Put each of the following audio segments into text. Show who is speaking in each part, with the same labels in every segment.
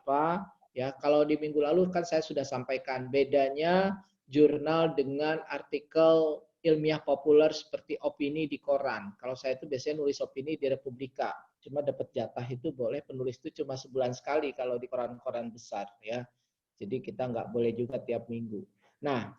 Speaker 1: apa. Ya, kalau di minggu lalu kan saya sudah sampaikan bedanya jurnal dengan artikel ilmiah populer seperti opini di koran. Kalau saya itu biasanya nulis opini di Republika. Cuma dapat jatah itu boleh penulis itu cuma sebulan sekali kalau di koran-koran besar ya. Jadi kita nggak boleh juga tiap minggu. Nah,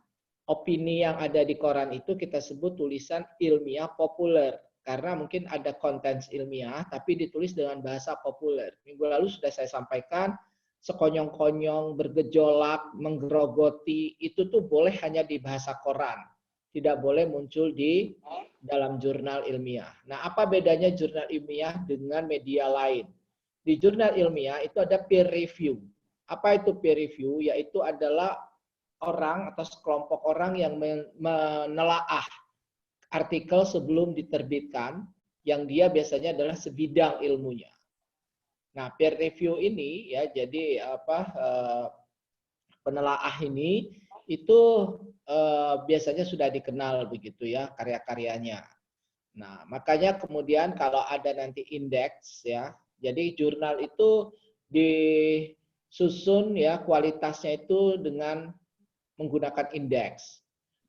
Speaker 1: opini yang ada di koran itu kita sebut tulisan ilmiah populer. Karena mungkin ada konten ilmiah, tapi ditulis dengan bahasa populer. Minggu lalu sudah saya sampaikan, sekonyong-konyong, bergejolak, menggerogoti, itu tuh boleh hanya di bahasa koran. Tidak boleh muncul di dalam jurnal ilmiah. Nah, apa bedanya jurnal ilmiah dengan media lain? Di jurnal ilmiah itu ada peer review. Apa itu peer review? Yaitu adalah orang atau sekelompok orang yang menelaah artikel sebelum diterbitkan, yang dia biasanya adalah sebidang ilmunya. Nah, peer review ini ya, jadi penelaah ini itu biasanya sudah dikenal begitu ya karya-karyanya. Nah, makanya kemudian kalau ada nanti indeks ya, jadi jurnal itu disusun ya kualitasnya itu dengan menggunakan indeks.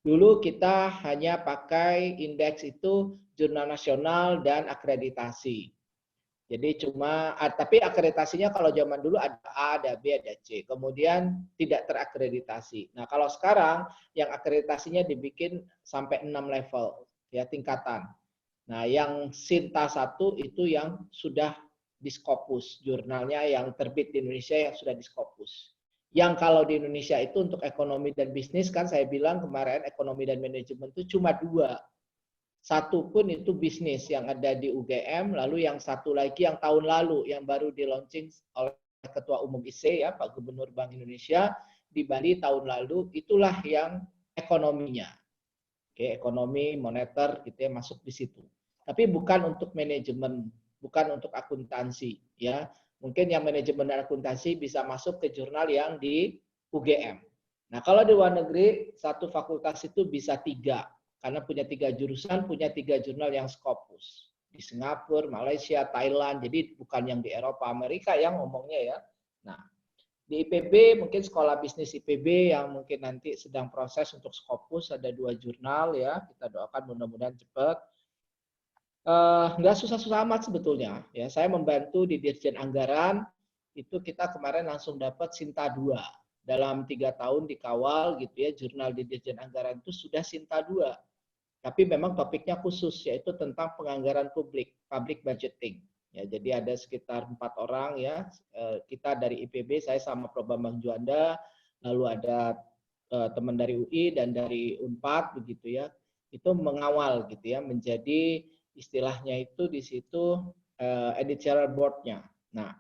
Speaker 1: Dulu kita hanya pakai indeks itu jurnal nasional dan akreditasi. Jadi cuma, tapi akreditasinya kalau zaman dulu ada A, ada B, ada C. Kemudian tidak terakreditasi. Nah kalau sekarang yang akreditasinya dibikin sampai 6 level, ya tingkatan. Nah yang Sinta 1 itu yang sudah di Scopus, jurnalnya yang terbit di Indonesia yang sudah di Scopus. Yang kalau di Indonesia itu untuk ekonomi dan bisnis, kan saya bilang kemarin ekonomi dan manajemen itu cuma 2. Satu pun itu bisnis yang ada di UGM, lalu yang satu lagi yang tahun lalu yang baru di launching oleh Ketua Umum IC ya Pak Gubernur Bank Indonesia di Bali tahun lalu, itulah yang ekonominya. Oke, ekonomi moneter gitu ya masuk di situ. Tapi bukan untuk manajemen, bukan untuk akuntansi ya. Mungkin yang manajemen dan akuntansi bisa masuk ke jurnal yang di UGM. Nah, kalau di luar negeri satu fakultas itu bisa 3. Karena punya 3 jurusan, punya 3 jurnal yang Scopus. Di Singapura, Malaysia, Thailand, jadi bukan yang di Eropa, Amerika yang ngomongnya ya. Nah, di IPB mungkin sekolah bisnis IPB yang mungkin nanti sedang proses untuk Scopus ada 2 jurnal ya. Kita doakan mudah-mudahan cepat. Nggak susah-susah amat sebetulnya. Ya, saya membantu di Dirjen Anggaran itu kita kemarin langsung dapat Sinta 2. Dalam 3 tahun dikawal gitu ya, jurnal di Dirjen Anggaran itu sudah Sinta 2. Tapi memang topiknya khusus, yaitu tentang penganggaran publik, public budgeting. Ya, jadi ada sekitar 4 orang ya, kita dari IPB, saya sama Prof. Bambang Juanda, lalu ada teman dari UI dan dari Unpad begitu ya, itu mengawal gitu ya, menjadi istilahnya itu di situ editorial board-nya. Nah,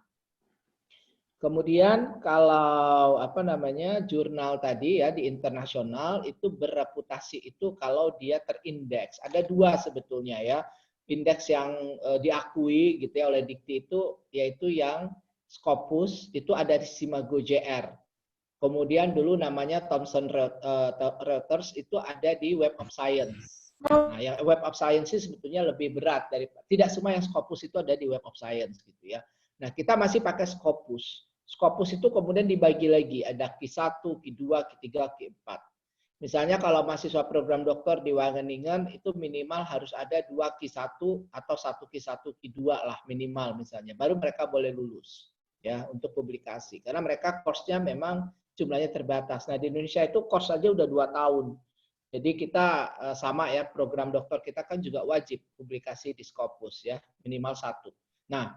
Speaker 1: kemudian kalau apa namanya jurnal tadi ya di internasional itu bereputasi itu kalau dia terindeks. Ada 2 sebetulnya ya. Indeks yang diakui gitu ya oleh Dikti itu yaitu yang Scopus itu ada di Simago JR. Kemudian dulu namanya Thomson Reuters itu ada di Web of Science. Nah, yang Web of Science sebetulnya lebih berat dari tidak semua yang Scopus itu ada di Web of Science gitu ya. Nah, kita masih pakai Scopus. Scopus itu kemudian dibagi lagi, ada Q1, Q2, Q3, Q4. Misalnya kalau mahasiswa program doktor di Wageningen itu minimal harus ada 2 Q1 atau 1 Q1, Q2 lah minimal misalnya. Baru mereka boleh lulus ya untuk publikasi. Karena mereka course-nya memang jumlahnya terbatas. Nah, di Indonesia itu course saja udah 2 tahun. Jadi kita sama ya, program dokter kita kan juga wajib publikasi di Scopus ya, minimal 1. Nah,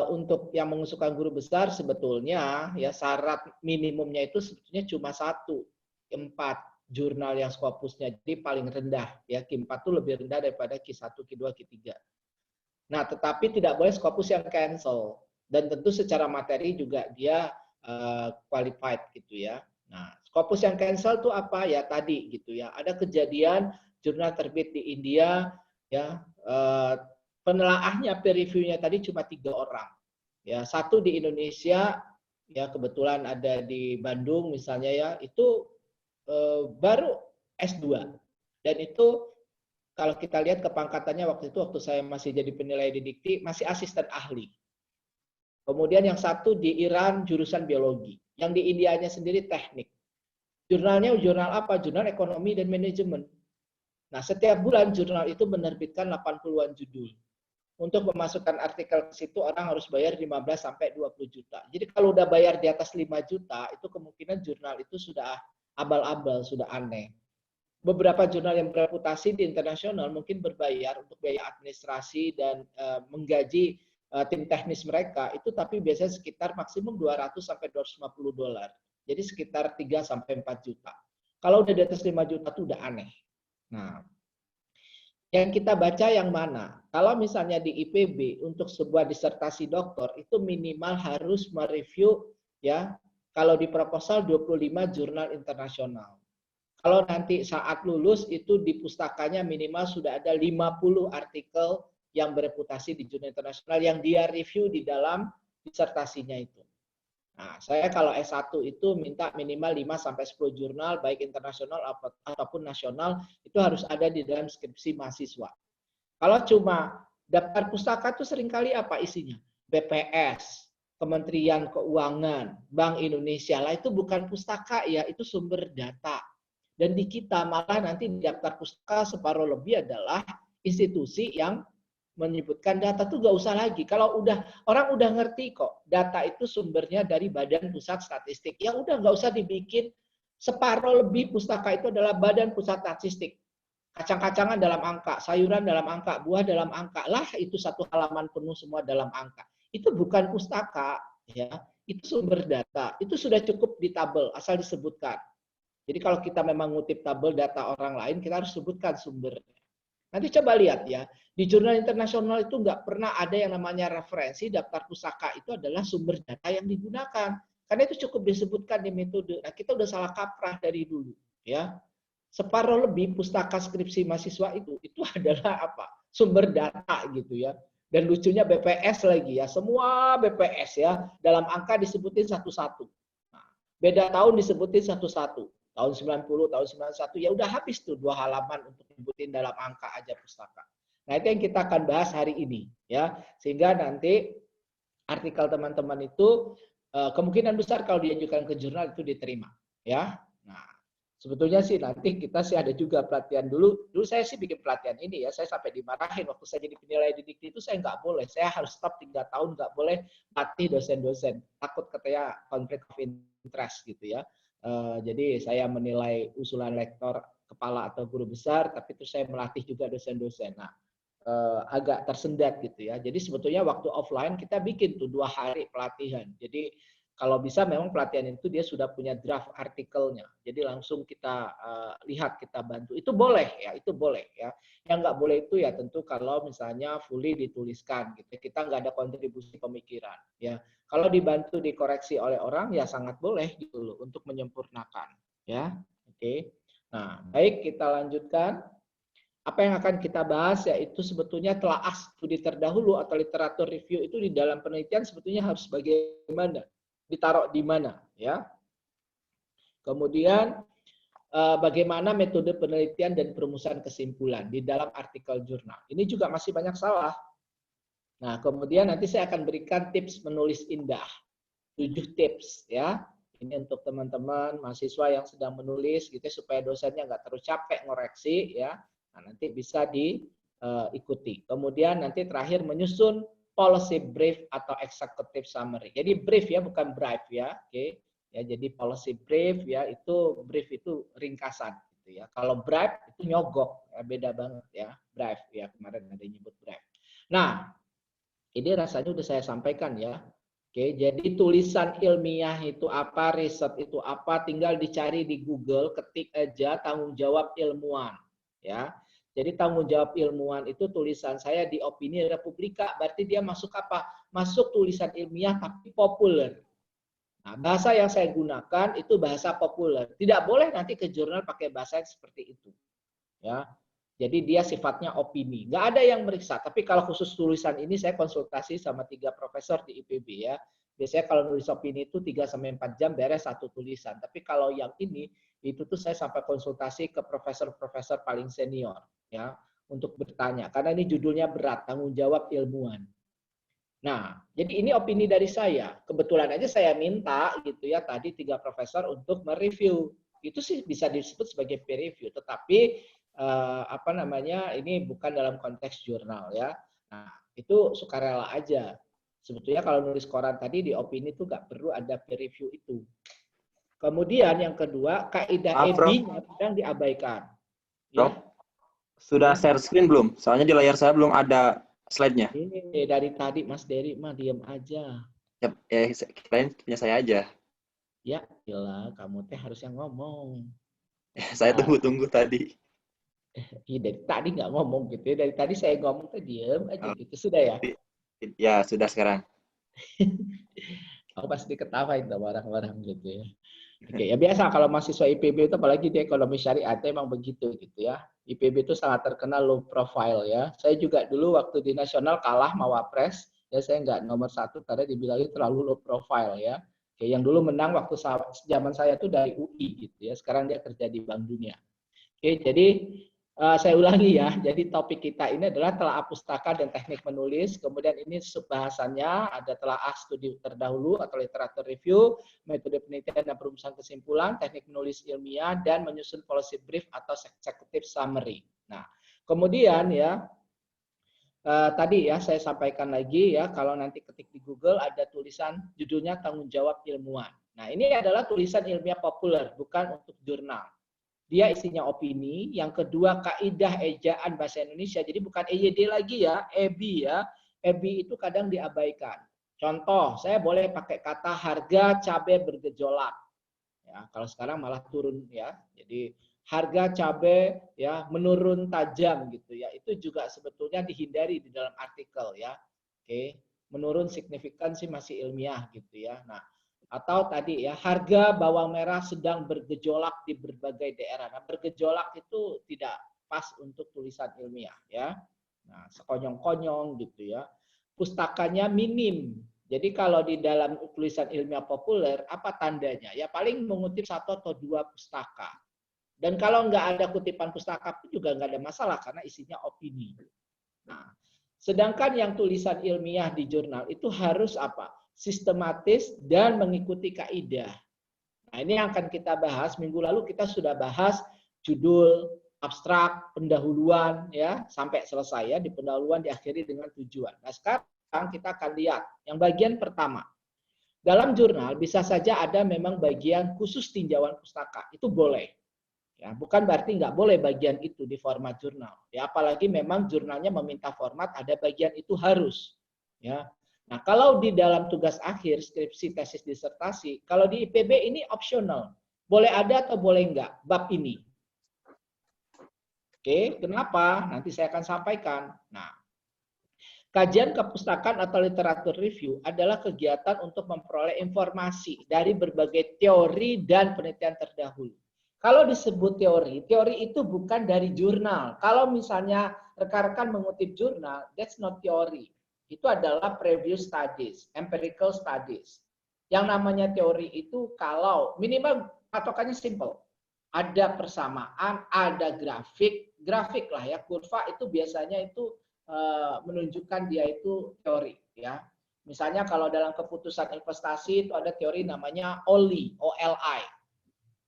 Speaker 1: untuk yang mengusulkan guru besar sebetulnya ya syarat minimumnya itu sebetulnya cuma 1, 4 jurnal yang Scopusnya, jadi paling rendah ya, Q4 itu lebih rendah daripada Q1, Q2, Q3. Nah, tetapi tidak boleh Scopus yang cancel dan tentu secara materi juga dia qualified gitu ya. Nah, Scopus yang cancel itu apa ya tadi gitu ya. Ada kejadian jurnal terbit di India ya, penelaahnya peer review-nya tadi cuma 3 orang. Ya, 1 di Indonesia ya kebetulan ada di Bandung misalnya ya, itu baru S2. Dan itu kalau kita lihat kepangkatannya waktu itu waktu saya masih jadi penilai di Dikti masih asisten ahli. Kemudian yang satu di Iran jurusan biologi. Yang di Indianya sendiri teknik. Jurnalnya jurnal apa? Jurnal ekonomi dan manajemen. Nah, setiap bulan jurnal itu menerbitkan 80-an judul. Untuk memasukkan artikel ke situ orang harus bayar 15 sampai 20 juta. Jadi kalau udah bayar di atas 5 juta, itu kemungkinan jurnal itu sudah abal-abal, sudah aneh. Beberapa jurnal yang bereputasi di internasional mungkin berbayar untuk biaya administrasi dan menggaji tim teknis mereka, itu tapi biasanya sekitar maksimum 200 sampai 250 dolar. Jadi sekitar 3 sampai 4 juta. Kalau udah di atas 5 juta itu udah aneh. Nah, yang kita baca yang mana? Kalau misalnya di IPB untuk sebuah disertasi doktor itu minimal harus mereview ya, kalau di proposal 25 jurnal internasional. Kalau nanti saat lulus itu di pustakanya minimal sudah ada 50 artikel yang bereputasi di jurnal internasional yang dia review di dalam disertasinya itu. Nah, saya kalau S1 itu minta minimal 5 sampai 10 jurnal baik internasional ataupun nasional itu harus ada di dalam skripsi mahasiswa. Kalau cuma daftar pustaka itu seringkali apa isinya? BPS, Kementerian Keuangan, Bank Indonesia lah itu bukan pustaka ya, itu sumber data. Dan di kita malah nanti daftar pustaka separuh lebih adalah institusi yang menyebutkan data tuh gak usah lagi. Kalau orang udah ngerti kok, data itu sumbernya dari Badan Pusat Statistik. Ya udah gak usah dibikin, separuh lebih pustaka itu adalah Badan Pusat Statistik. Kacang-kacangan dalam angka, sayuran dalam angka, buah dalam angka. Lah itu satu halaman penuh semua dalam angka. Itu bukan pustaka, ya. Itu sumber data. Itu sudah cukup di tabel asal disebutkan. Jadi kalau kita memang ngutip tabel data orang lain, kita harus sebutkan sumbernya. Nanti coba lihat ya, di jurnal internasional itu nggak pernah ada yang namanya referensi daftar pusaka itu adalah sumber data yang digunakan. Karena itu cukup disebutkan di metode. Nah, kita udah salah kaprah dari dulu, ya. Separuh lebih pustaka skripsi mahasiswa itu adalah apa? Sumber data gitu ya. Dan lucunya BPS lagi ya, semua BPS ya, dalam angka disebutin satu-satu. Nah, beda tahun disebutin satu-satu. Tahun 90, tahun 91, ya udah habis tuh 2 halaman untuk nyebutin dalam angka aja pustaka. Nah, itu yang kita akan bahas hari ini ya. Sehingga nanti artikel teman-teman itu kemungkinan besar kalau diajukan ke jurnal itu diterima ya. Nah, sebetulnya sih nanti kita sih ada juga pelatihan dulu. Dulu saya sih bikin pelatihan ini ya, saya sampai dimarahin waktu saya jadi penilai di Dikti itu saya nggak boleh. Saya harus stop 3 tahun, nggak boleh latih dosen-dosen. Takut katanya konflik of interest gitu ya. Jadi saya menilai usulan lektor kepala atau guru besar, tapi terus saya melatih juga dosen-dosen. Nah, agak tersendat gitu ya. Jadi sebetulnya waktu offline kita bikin tuh 2 hari pelatihan. Jadi kalau bisa memang pelatihan itu dia sudah punya draft artikelnya. Jadi langsung kita lihat, kita bantu. Itu boleh ya, itu boleh ya. Yang nggak boleh itu ya tentu kalau misalnya fully dituliskan gitu. Kita nggak ada kontribusi pemikiran ya. Kalau dibantu dikoreksi oleh orang ya sangat boleh gitu loh untuk menyempurnakan ya. Oke. Nah, baik kita lanjutkan. Apa yang akan kita bahas yaitu sebetulnya telaah studi terdahulu atau literatur review itu di dalam penelitian sebetulnya harus bagaimana, ditaruh di mana ya. Kemudian bagaimana metode penelitian dan perumusan kesimpulan di dalam artikel jurnal. Ini juga masih banyak salah. Nah, kemudian nanti saya akan berikan tips menulis indah. 7 tips ya. Ini untuk teman-teman mahasiswa yang sedang menulis gitu supaya dosennya nggak terlalu capek ngoreksi ya. Nah, nanti bisa diikuti. Kemudian nanti terakhir menyusun policy brief atau executive summary. Jadi brief ya, bukan brief ya. Oke. Ya, jadi policy brief ya, itu brief itu ringkasan gitu ya. Kalau brief itu nyogok, ya, beda banget ya. Brief ya, kemarin ada yang nyebut brief. Nah, ini rasanya udah saya sampaikan ya. Oke, jadi tulisan ilmiah itu apa, riset itu apa, tinggal dicari di Google, ketik aja tanggung jawab ilmuwan. Ya, jadi tanggung jawab ilmuwan itu tulisan saya di Opini Republika, berarti dia masuk apa? Masuk tulisan ilmiah tapi populer. Nah, bahasa yang saya gunakan itu bahasa populer. Tidak boleh nanti ke jurnal pakai bahasa yang seperti itu. Ya, jadi dia sifatnya opini. Nggak ada yang meriksa. Tapi kalau khusus tulisan ini saya konsultasi sama 3 profesor di IPB ya. Biasanya kalau nulis opini itu 3-4 jam beres satu tulisan. Tapi kalau yang ini itu tuh saya sampai konsultasi ke profesor-profesor paling senior ya untuk bertanya. Karena ini judulnya berat, tanggung jawab ilmuwan. Nah, jadi ini opini dari saya. Kebetulan aja saya minta gitu ya tadi 3 profesor untuk mereview. Itu sih bisa disebut sebagai peer review, tetapi apa namanya? Ini bukan dalam konteks jurnal ya. Nah, itu sukarela aja. Sebetulnya kalau nulis koran tadi di opini itu nggak perlu ada peer review itu. Kemudian yang kedua, kaidah
Speaker 2: Maaf, Prof.
Speaker 1: EBI sedang diabaikan.
Speaker 2: Prof,
Speaker 1: Ya,
Speaker 2: sudah
Speaker 1: ya.
Speaker 2: share screen belum? Soalnya di layar saya belum ada slide-nya.
Speaker 1: Ini dari tadi Mas Dery mah diam aja.
Speaker 2: Ya, kirain punya saya aja.
Speaker 1: Ya, gila, kamu teh harusnya ngomong.
Speaker 2: Saya
Speaker 1: Nah,
Speaker 2: tunggu-tunggu tadi.
Speaker 1: iya dari tadi nggak ngomong gitu ya. Dari tadi saya ngomong tuh diem aja
Speaker 2: Oh,
Speaker 1: gitu. Sudah ya?
Speaker 2: ya, sudah sekarang.
Speaker 1: Aku pasti ketawain sama orang-orang gitu ya. Oke, ya biasa kalau mahasiswa IPB itu apalagi di ekonomi syariah emang begitu gitu ya. IPB itu sangat terkenal low profile ya. Saya juga dulu waktu di nasional kalah sama Wapres, ya saya nggak nomor 1 karena dibilangnya terlalu low profile ya. Oke, yang dulu menang waktu zaman saya itu dari UI gitu ya. Sekarang dia kerja di Bank Dunia. Oke, jadi saya ulangi ya. Jadi topik kita ini adalah telaah pustaka dan teknik menulis. Kemudian ini subbahasannya ada telaah studi terdahulu atau literatur review, metode penelitian dan perumusan kesimpulan, teknik menulis ilmiah, dan menyusun policy brief atau executive summary. Nah, kemudian ya tadi ya saya sampaikan lagi ya kalau nanti ketik di Google ada tulisan judulnya tanggung jawab ilmuwan. Nah, ini adalah tulisan ilmiah populer, bukan untuk jurnal. Dia isinya opini. Yang kedua, kaidah ejaan bahasa Indonesia. Jadi bukan EYD lagi ya, EBI ya. EBI itu kadang diabaikan. Contoh, saya boleh pakai kata harga cabai bergejolak. Ya, kalau sekarang malah turun ya. Jadi harga cabai ya menurun tajam gitu ya. Itu juga sebetulnya dihindari di dalam artikel ya. Oke, menurun signifikan sih masih ilmiah gitu ya. Nah, atau tadi ya harga bawang merah sedang bergejolak di berbagai daerah. Nah, bergejolak itu tidak pas untuk tulisan ilmiah ya. Nah, sekonyong-konyong gitu ya. Pustakanya minim. Jadi kalau di dalam tulisan ilmiah populer, apa tandanya? Ya paling mengutip 1 atau 2 pustaka. Dan kalau nggak ada kutipan pustaka pun juga nggak ada masalah karena isinya opini. Nah, sedangkan yang tulisan ilmiah di jurnal itu harus apa? Sistematis dan mengikuti kaidah. Nah, ini yang akan kita bahas. Minggu lalu kita sudah bahas judul, abstrak, pendahuluan ya, sampai selesai ya. Di pendahuluan diakhiri dengan tujuan. Nah, sekarang kita akan lihat yang bagian pertama. Dalam jurnal bisa saja ada memang bagian khusus tinjauan pustaka. Itu boleh. Ya, bukan berarti nggak boleh bagian itu di format jurnal. Ya, apalagi memang jurnalnya meminta format ada bagian itu harus. Ya. Nah, kalau di dalam tugas akhir, skripsi, tesis, disertasi, kalau di IPB ini optional. Boleh ada atau boleh enggak bab ini. Oke, kenapa? Nanti saya akan sampaikan. Nah, kajian kepustakaan atau literatur review adalah kegiatan untuk memperoleh informasi dari berbagai teori dan penelitian terdahulu. Kalau disebut teori, teori itu bukan dari jurnal. Kalau misalnya rekan-rekan mengutip jurnal, that's not theory. Itu adalah previous studies, empirical studies. Yang namanya teori itu kalau minimal patokannya simple. Ada persamaan, ada grafik lah ya, kurva itu biasanya itu menunjukkan dia itu teori ya. Misalnya kalau dalam keputusan investasi itu ada teori namanya OLI, OLI.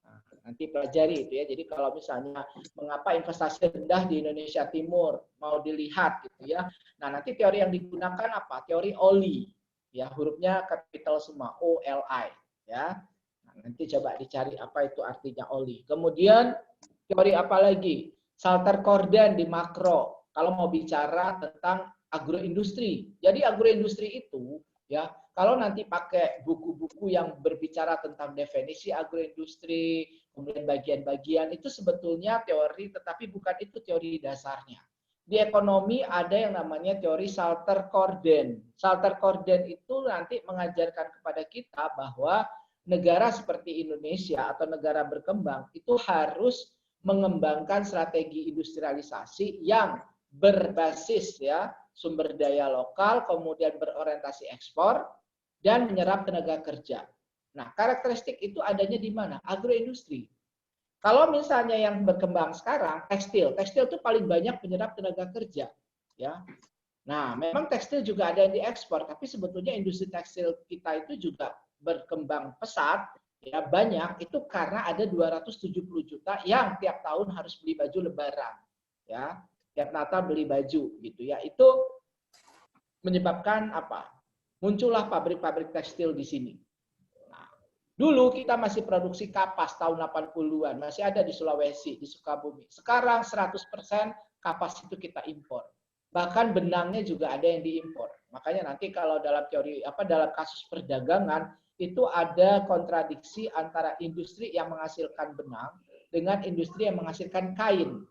Speaker 1: Nah, nanti pelajari itu ya. Jadi kalau misalnya mengapa investasi rendah di Indonesia Timur mau dilihat gitu ya. Nah, nanti teori yang digunakan apa? Teori OLI. Ya, hurufnya kapital semua OLI ya. Nah, nanti coba dicari apa itu artinya OLI. Kemudian teori apa lagi? Salter-Corden di makro. Kalau mau bicara tentang agroindustri. Jadi agroindustri itu ya, kalau nanti pakai buku-buku yang berbicara tentang definisi agroindustri, kemudian bagian-bagian itu sebetulnya teori tetapi bukan itu teori dasarnya. Di ekonomi ada yang namanya teori Salter-Corden. Salter-Corden itu nanti mengajarkan kepada kita bahwa negara seperti Indonesia atau negara berkembang itu harus mengembangkan strategi industrialisasi yang berbasis ya sumber daya lokal, kemudian berorientasi ekspor dan menyerap tenaga kerja. Nah, karakteristik itu adanya di mana? Agroindustri. Kalau misalnya yang berkembang sekarang tekstil, tekstil itu paling banyak menyerap tenaga kerja, ya. Nah, memang tekstil juga ada yang diekspor, tapi sebetulnya industri tekstil kita itu juga berkembang pesat, ya banyak itu karena ada 270 juta yang tiap tahun harus beli baju lebaran, ya tiap Natal beli baju gitu ya. Itu menyebabkan apa? Muncullah pabrik-pabrik tekstil di sini. Nah, dulu kita masih produksi kapas tahun 80-an, masih ada di Sulawesi, di Sukabumi. Sekarang 100% kapas itu kita impor. Bahkan benangnya juga ada yang diimpor. Makanya nanti kalau dalam teori dalam kasus perdagangan itu ada kontradiksi antara industri yang menghasilkan benang dengan industri yang menghasilkan kain.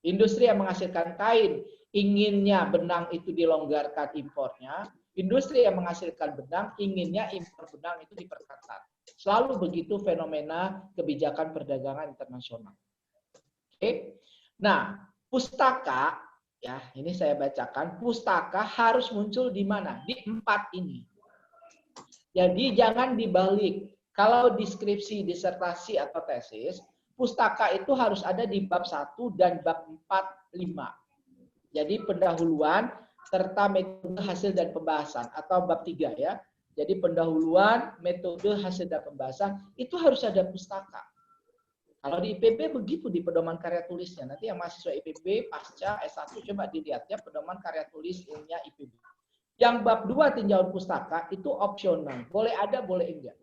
Speaker 1: Industri yang menghasilkan kain inginnya benang itu dilonggarkan impornya, industri yang menghasilkan benang inginnya impor benang itu diperketat. Selalu begitu fenomena kebijakan perdagangan internasional. Oke. Nah, pustaka ya, ini saya bacakan, pustaka harus muncul di mana? Di 4 ini. Jadi jangan dibalik. Kalau deskripsi, disertasi atau tesis, pustaka itu harus ada di bab 1 dan bab 4, 5. Jadi pendahuluan serta metode hasil dan pembahasan atau bab 3 ya. Jadi pendahuluan, metode hasil dan pembahasan itu harus ada pustaka. Kalau di IPB begitu di pedoman karya tulisnya. Nanti yang mahasiswa IPB pasca S1 coba dilihat ya pedoman karya tulisnya IPB. Yang bab 2 tinjauan pustaka itu opsional. Boleh ada, boleh enggak.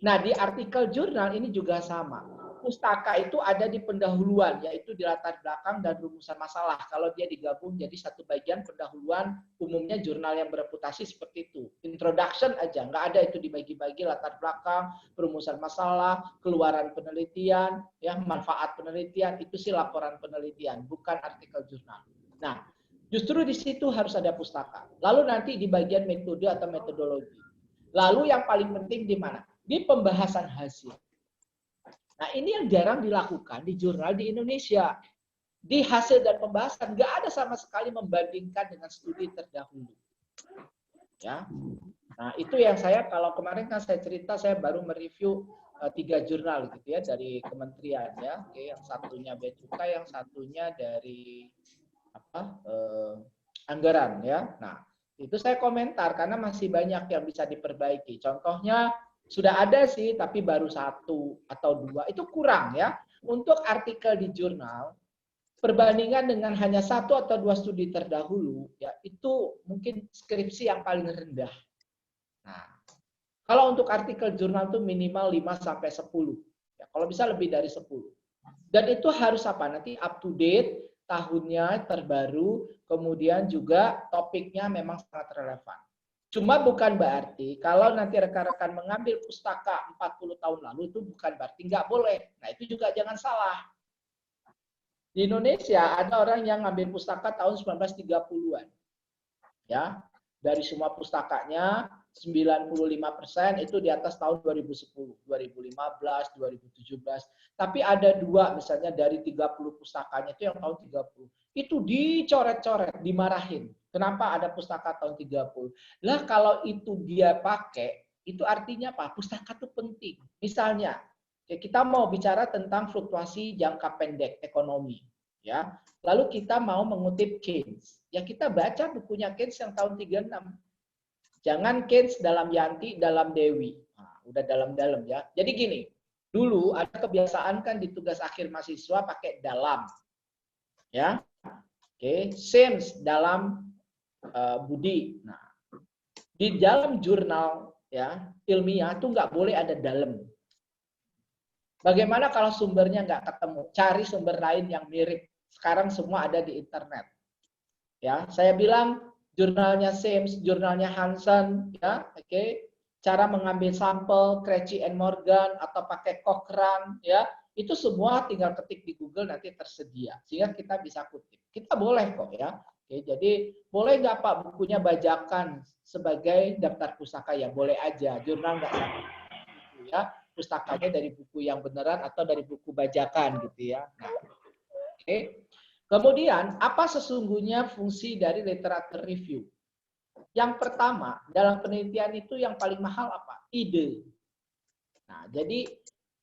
Speaker 1: Nah, di artikel jurnal ini juga sama. Pustaka itu ada di pendahuluan, yaitu di latar belakang dan rumusan masalah. Kalau dia digabung jadi satu bagian pendahuluan, umumnya jurnal yang bereputasi seperti itu. Introduction aja, nggak ada itu dibagi-bagi latar belakang, perumusan masalah, keluaran penelitian, ya manfaat penelitian, itu sih laporan penelitian, bukan artikel jurnal. Nah, justru di situ harus ada pustaka. Lalu nanti di bagian metode atau metodologi. Lalu yang paling penting di mana? Di pembahasan hasil. Nah, ini yang jarang dilakukan di jurnal di Indonesia. Di hasil dan pembahasan nggak ada sama sekali membandingkan dengan studi terdahulu. Ya. Nah, itu yang saya kalau kemarin kan saya cerita saya baru mereview 3 jurnal gitu ya dari kementerian ya. Oke, yang satunya Bea Cukai, yang satunya dari anggaran ya. Nah, itu saya komentar karena masih banyak yang bisa diperbaiki. Contohnya sudah ada sih, tapi baru 1 atau 2 itu kurang ya. Untuk artikel di jurnal, perbandingan dengan hanya 1 atau 2 studi terdahulu, ya itu mungkin skripsi yang paling rendah. Nah, kalau untuk artikel jurnal itu minimal 5 sampai 10. Ya, kalau bisa lebih dari 10. Dan itu harus apa? Nanti up to date, tahunnya terbaru, kemudian juga topiknya memang sangat relevan. Cuma bukan berarti kalau nanti rekan-rekan mengambil pustaka 40 tahun lalu itu bukan berarti nggak boleh. Nah itu juga jangan salah. Di Indonesia ada orang yang ngambil pustaka tahun 1930-an. Ya, dari semua pustakanya 95% itu di atas tahun 2010, 2015, 2017. Tapi ada 2 misalnya dari 30 pustakanya itu yang tahun 30. Itu dicoret-coret, dimarahin. Kenapa ada pustaka tahun 30? Lah kalau itu dia pakai, itu artinya apa? Pustaka itu penting. Misalnya, kita mau bicara tentang fluktuasi jangka pendek ekonomi, ya. Lalu kita mau mengutip Keynes. Ya kita baca bukunya Keynes yang tahun 36. Jangan Keynes dalam Yanti, dalam Dewi. Nah, udah dalam-dalam ya. Jadi gini, dulu ada kebiasaan kan di tugas akhir mahasiswa pakai dalam. Ya. Oke, Sims dalam Budi. Nah, di dalam jurnal ya ilmiah tuh nggak boleh ada dalam. Bagaimana kalau sumbernya nggak ketemu? Cari sumber lain yang mirip. Sekarang semua ada di internet. Ya, saya bilang jurnalnya Sims, jurnalnya Hansen, ya, oke. Cara mengambil sampel Krejci and Morgan atau pakai Cochrane, ya, itu semua tinggal ketik di Google nanti tersedia sehingga kita bisa kutip. Kita boleh kok ya. Oke, jadi boleh nggak Pak bukunya bajakan sebagai daftar pustaka ya boleh aja. Jurnal nggak sama ya. Pustakanya dari buku yang beneran atau dari buku bajakan gitu ya. Nah, oke. Kemudian apa sesungguhnya fungsi dari literatur review? Yang pertama dalam penelitian itu yang paling mahal apa? Ide. Nah, jadi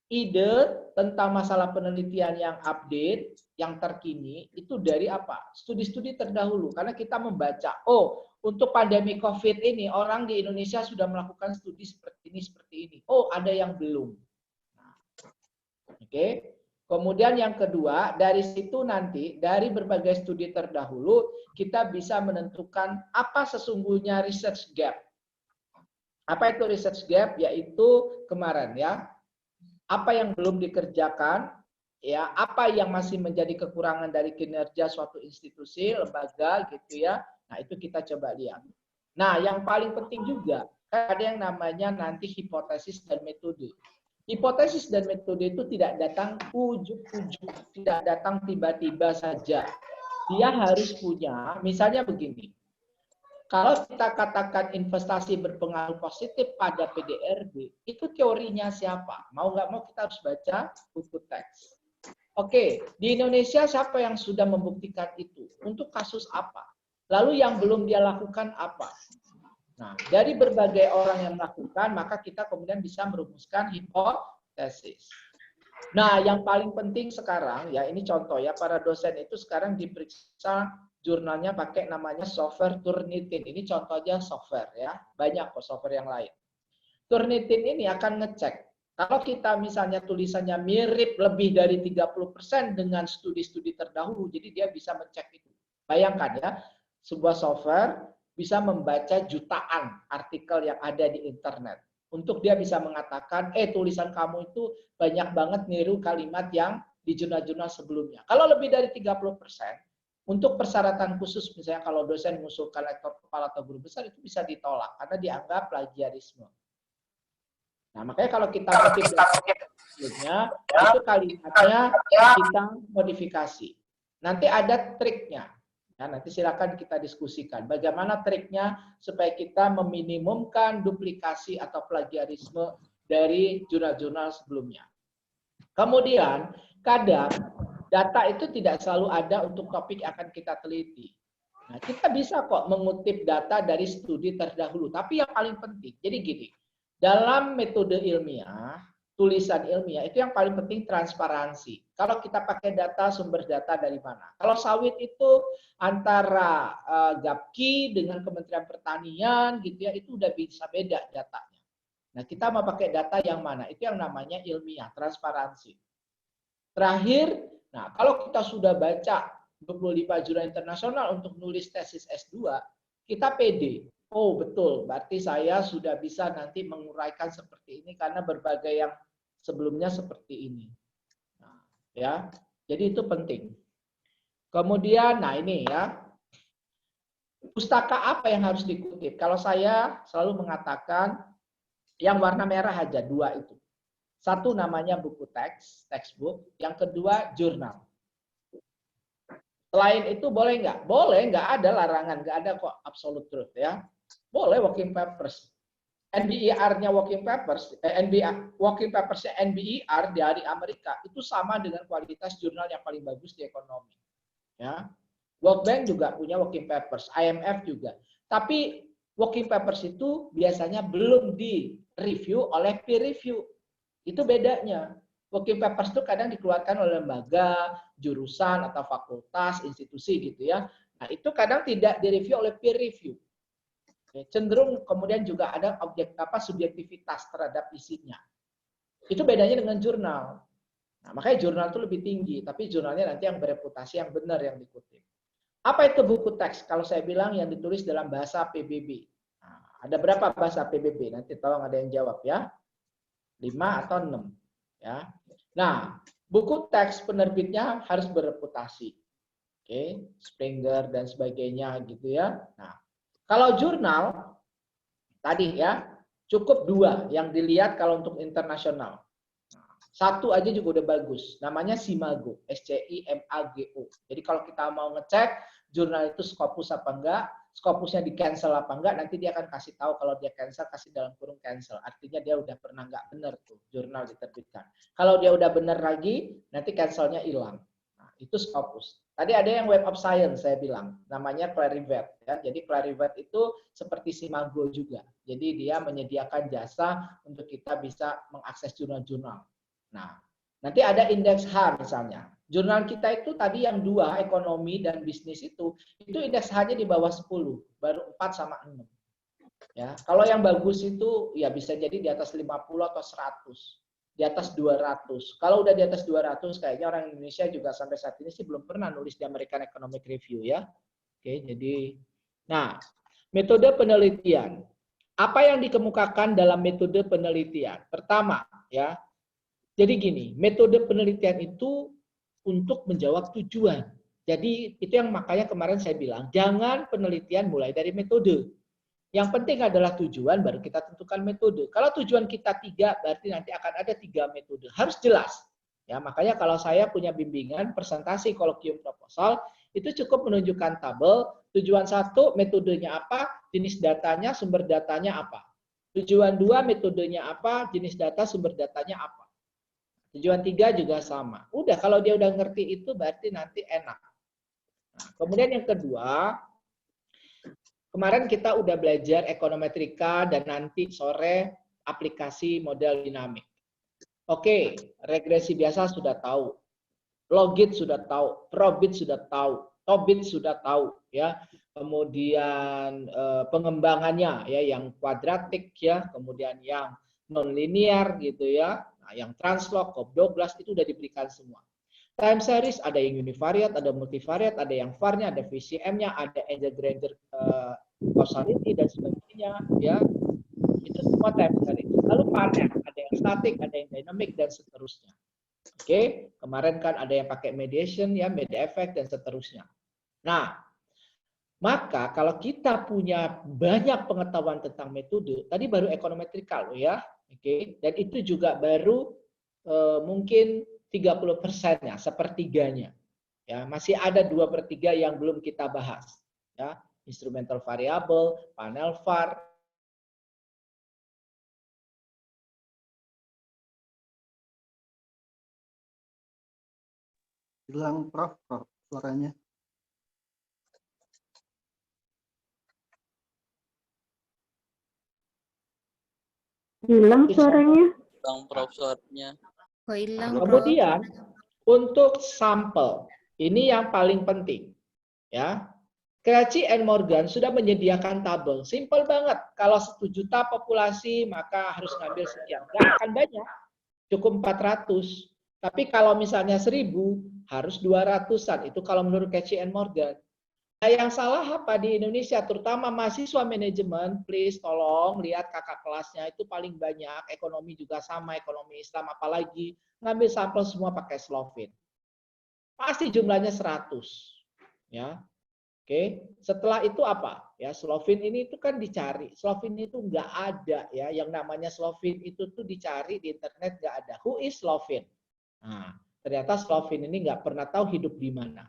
Speaker 1: ide tentang masalah penelitian yang update, yang terkini, itu dari apa? Studi-studi terdahulu. Karena kita membaca, oh untuk pandemi COVID ini, orang di Indonesia sudah melakukan studi seperti ini. Oh, ada yang belum. Nah, oke. Kemudian yang kedua, dari situ nanti, dari berbagai studi terdahulu, kita bisa menentukan apa sesungguhnya research gap. Apa itu research gap? Yaitu kemarin ya, apa yang belum dikerjakan, ya, apa yang masih menjadi kekurangan dari kinerja suatu institusi, lembaga, gitu ya. Nah, itu kita coba lihat. Nah, yang paling penting juga, ada yang namanya nanti hipotesis dan metode. Hipotesis dan metode itu tidak datang ujuk-ujuk, tidak datang tiba-tiba saja. Dia harus punya, misalnya begini, kalau kita katakan investasi berpengaruh positif pada PDRB, itu teorinya siapa? Mau nggak mau kita harus baca buku teks. Oke, di Indonesia siapa yang sudah membuktikan itu? Untuk kasus apa? Lalu yang belum dia lakukan apa? Nah, dari berbagai orang yang melakukan, maka kita kemudian bisa merumuskan hipotesis. Nah, yang paling penting sekarang, ya ini contoh ya, para dosen itu sekarang diperiksa jurnalnya pakai namanya software Turnitin. Ini contoh aja software ya, banyak kok software yang lain. Turnitin ini akan ngecek, kalau kita misalnya tulisannya mirip lebih dari 30% dengan studi-studi terdahulu, jadi dia bisa mencek itu. Bayangkan ya, sebuah software bisa membaca jutaan artikel yang ada di internet. Untuk dia bisa mengatakan, tulisan kamu itu banyak banget niru kalimat yang di jurnal-jurnal sebelumnya. Kalau lebih dari 30%, untuk persyaratan khusus, misalnya kalau dosen mengusulkan rektor kepala atau guru besar, itu bisa ditolak karena dianggap plagiarisme. Nah, makanya kalau kita sebelumnya, itu kalimatnya kita modifikasi. Nanti ada triknya. Ya, nanti silakan kita diskusikan. Bagaimana triknya supaya kita meminimumkan duplikasi atau plagiarisme dari jurnal-jurnal sebelumnya. Kemudian, kadang data itu tidak selalu ada untuk topik yang akan kita teliti. Nah, kita bisa kok mengutip data dari studi terdahulu. Tapi yang paling penting, jadi gini, dalam metode ilmiah, tulisan ilmiah, itu yang paling penting transparansi. Kalau kita pakai data, sumber data dari mana? Kalau sawit itu antara Gapki dengan Kementerian Pertanian, gitu ya, itu udah bisa beda datanya. Nah, kita mau pakai data yang mana? Itu yang namanya ilmiah, transparansi. Terakhir, nah kalau kita sudah baca 25 jurnal internasional untuk nulis tesis S2, kita pede. Oh betul, berarti saya sudah bisa nanti menguraikan seperti ini karena berbagai yang sebelumnya seperti ini. Nah, ya, jadi itu penting. Kemudian, nah ini ya, pustaka apa yang harus dikutip? Kalau saya selalu mengatakan yang warna merah aja, dua itu. Satu namanya buku teks, textbook. Yang kedua jurnal. Selain itu boleh nggak? Boleh, nggak ada larangan, nggak ada kok absolute truth ya. Boleh working papers. NBER-nya working papers, working papers-nya NBER dari Amerika itu sama dengan kualitas jurnal yang paling bagus di ekonomi. Ya, World Bank juga punya working papers, IMF juga. Tapi working papers itu biasanya belum di-review oleh peer review. Itu bedanya. Working papers itu kadang dikeluarkan oleh lembaga, jurusan atau fakultas, institusi gitu ya. Nah, itu kadang tidak direview oleh peer review. Cenderung kemudian juga ada subjektivitas terhadap isinya. Itu bedanya dengan jurnal. Nah, makanya jurnal itu lebih tinggi, tapi jurnalnya nanti yang bereputasi yang benar yang dikutip. Apa itu buku teks? Kalau saya bilang yang ditulis dalam bahasa PBB. Nah, ada berapa bahasa PBB? Nanti tolong ada yang jawab ya. 5 atau 6. Ya. Nah, buku teks penerbitnya harus bereputasi. Oke, Springer dan sebagainya gitu ya. Nah, kalau jurnal tadi ya, cukup 2 yang dilihat kalau untuk internasional. Satu aja juga udah bagus. Namanya Simago, SCIMAGO. Jadi kalau kita mau ngecek jurnal itu Scopus apa enggak, Scopusnya di cancel apa enggak, nanti dia akan kasih tahu kalau dia cancel, kasih dalam kurung cancel. Artinya dia udah pernah enggak benar tuh jurnal diterbitkan. Kalau dia udah benar lagi, nanti cancelnya hilang. Nah, itu Scopus. Tadi ada yang Web of Science saya bilang, namanya Clarivate. Ya. Jadi Clarivate itu seperti Simago juga. Jadi dia menyediakan jasa untuk kita bisa mengakses jurnal-jurnal. Nah, Nanti ada indeks H misalnya. Jurnal kita itu tadi yang 2, ekonomi dan bisnis itu indeks H-nya di bawah 10, baru 4 sama 6. Ya, kalau yang bagus itu ya bisa jadi di atas 50 atau 100. Di atas 200. Kalau udah di atas 200 kayaknya orang Indonesia juga sampai saat ini sih belum pernah nulis di American Economic Review ya. Oke, jadi nah, metode penelitian. Apa yang dikemukakan dalam metode penelitian? Pertama, ya. Jadi gini, metode penelitian itu untuk menjawab tujuan. Jadi itu yang makanya kemarin saya bilang, jangan penelitian mulai dari metode. Yang penting adalah tujuan, baru kita tentukan metode. Kalau tujuan kita 3, berarti nanti akan ada 3 metode. Harus jelas. Ya, makanya kalau saya punya bimbingan presentasi kolokium proposal, itu cukup menunjukkan tabel, tujuan 1 metodenya apa, jenis datanya, sumber datanya apa. Tujuan 2 metodenya apa, jenis data, sumber datanya apa. Tujuan 3 juga sama. Udah, kalau dia udah ngerti itu berarti nanti enak. Nah, kemudian yang kedua, kemarin kita udah belajar ekonometrika dan nanti sore aplikasi model dinamik. Oke, regresi biasa sudah tahu. Logit sudah tahu, probit sudah tahu, tobit sudah tahu ya. Kemudian pengembangannya ya yang kuadratik ya, kemudian yang nonlinear gitu ya. Nah, yang translog, Cobb Douglas itu sudah diberikan semua. Time series ada yang univariate, ada multivariate, ada yang var-nya, ada VCM-nya, ada Engel-Granger causality dan sebagainya ya. Itu semua time series. Lalu panel, ada yang static, ada yang dynamic dan seterusnya. Oke, kemarin kan ada yang pakai mediation ya, media effect dan seterusnya. Nah, maka kalau kita punya banyak pengetahuan tentang metode, tadi baru ekonometrikal ya, oke, dan itu juga baru mungkin 30%-nya, sepertiganya. Ya, masih ada 2/3 yang belum kita bahas. Ya, instrumental variable, panel var.
Speaker 3: Hilang Prof suaranya.
Speaker 4: Hilang suaranya.
Speaker 5: Hilang Prof suaranya.
Speaker 4: Oh, hilang.
Speaker 1: Kemudian untuk sampel, ini yang paling penting. Ya, Krejci and Morgan sudah menyediakan tabel. Simple banget. Kalau 1 juta populasi maka harus ngambil sekian. Nggak akan banyak. Cukup 400. Tapi kalau misalnya 1000 harus 200-an. Itu kalau menurut Krejci and Morgan. Nah, yang salah apa di Indonesia, terutama mahasiswa manajemen, please tolong lihat kakak kelasnya itu paling banyak, ekonomi juga sama, ekonomi Islam apalagi, ngambil sampel semua pakai Slovin. Pasti jumlahnya 100. Ya. Oke, setelah itu apa? Ya, Slovin ini itu kan dicari. Slovin itu nggak ada ya, yang namanya Slovin itu tuh dicari di internet nggak ada. Who is Slovin? Nah, ternyata Slovin ini nggak pernah tahu hidup di mana.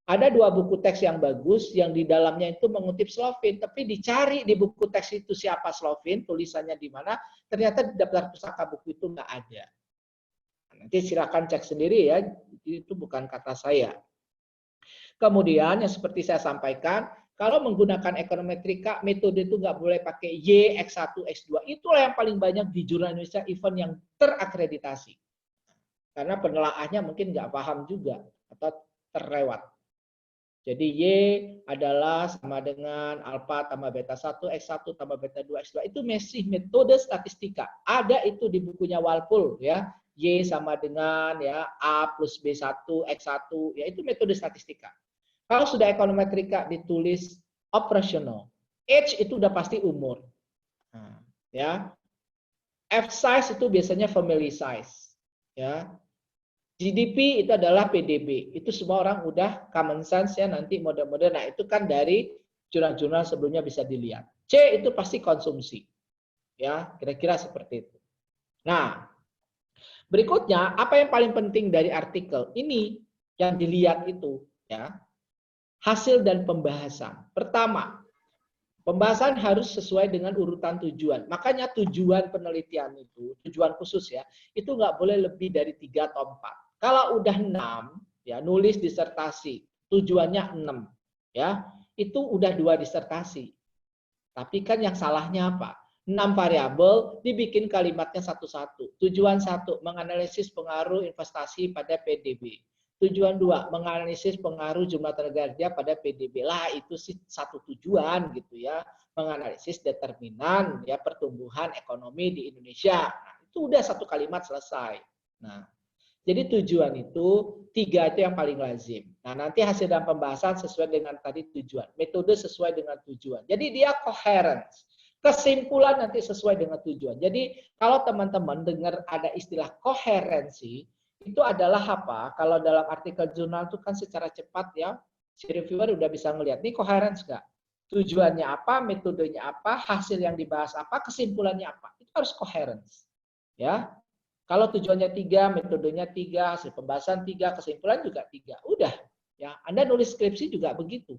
Speaker 1: Ada 2 buku teks yang bagus yang di dalamnya itu mengutip Slovin, tapi dicari di buku teks itu siapa Slovin, tulisannya di mana, ternyata di daftar pusaka buku itu nggak ada. Nanti silakan cek sendiri ya, itu bukan kata saya. Kemudian yang seperti saya sampaikan, kalau menggunakan ekonometrika, metode itu nggak boleh pakai Y, X1, X2. Itulah yang paling banyak di jurnal Indonesia event yang terakreditasi. Karena penelaahnya mungkin nggak paham juga atau terlewat. Jadi Y adalah sama dengan alfa tambah beta 1, X1 tambah beta 2, X2. Itu masih metode statistika. Ada itu di bukunya Walpole ya. Y sama dengan ya A plus B1, X1. Ya itu metode statistika. Kalau sudah ekonometrika ditulis operasional. Age itu udah pasti umur. Nah, ya. F size itu biasanya family size. Ya. GDP itu adalah PDB. Itu semua orang udah common sense ya nanti model-model. Nah, itu kan dari jurnal-jurnal sebelumnya bisa dilihat. C itu pasti konsumsi. Ya, kira-kira seperti itu. Nah, berikutnya apa yang paling penting dari artikel ini yang dilihat itu ya. Hasil dan pembahasan. Pertama, pembahasan harus sesuai dengan urutan tujuan. Makanya tujuan penelitian itu, tujuan khusus ya, itu nggak boleh lebih dari 3 atau 4. Kalau udah 6, ya nulis disertasi, tujuannya 6, ya itu udah 2 disertasi. Tapi kan yang salahnya apa? 6 variabel, dibikin kalimatnya satu-satu. Tujuan 1, menganalisis pengaruh investasi pada PDB. Tujuan 2, menganalisis pengaruh jumlah tenaga kerja pada PDB. Lah, itu sih satu tujuan gitu ya. Menganalisis determinan ya pertumbuhan ekonomi di Indonesia. Nah, itu udah satu kalimat selesai. Nah, jadi tujuan itu 3 itu yang paling lazim. Nah, nanti hasil dan pembahasan sesuai dengan tadi tujuan. Metode sesuai dengan tujuan. Jadi dia coherence. Kesimpulan nanti sesuai dengan tujuan. Jadi kalau teman-teman dengar ada istilah koherensi, itu adalah apa? Kalau dalam artikel jurnal itu kan secara cepat ya, si reviewer udah bisa ngelihat, ini coherence nggak? Tujuannya apa, metodenya apa, hasil yang dibahas apa, kesimpulannya apa. Itu harus coherence. Ya, kalau tujuannya 3, metodenya 3, hasil pembahasan 3, kesimpulan juga 3. Udah, ya. Anda nulis skripsi juga begitu.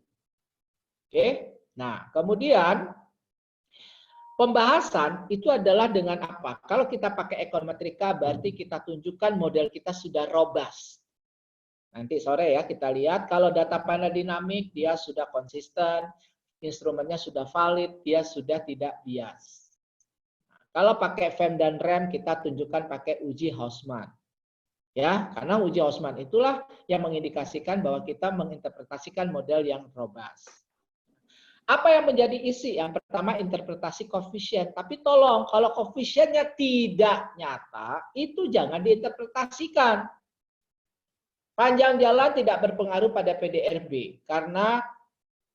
Speaker 1: Oke. Nah, kemudian pembahasan itu adalah dengan apa? Kalau kita pakai ekonometrika berarti kita tunjukkan model kita sudah robust. Nanti sore ya kita lihat kalau data panel dinamik dia sudah konsisten, instrumennya sudah valid, dia sudah tidak bias. Kalau pakai FEM dan REM kita tunjukkan pakai uji Hausmann. Ya, karena uji Hausmann itulah yang mengindikasikan bahwa kita menginterpretasikan model yang robust. Apa yang menjadi isi? Yang pertama interpretasi koefisien. Tapi tolong, kalau koefisiennya tidak nyata, itu jangan diinterpretasikan. Panjang jalan tidak berpengaruh pada PDRB karena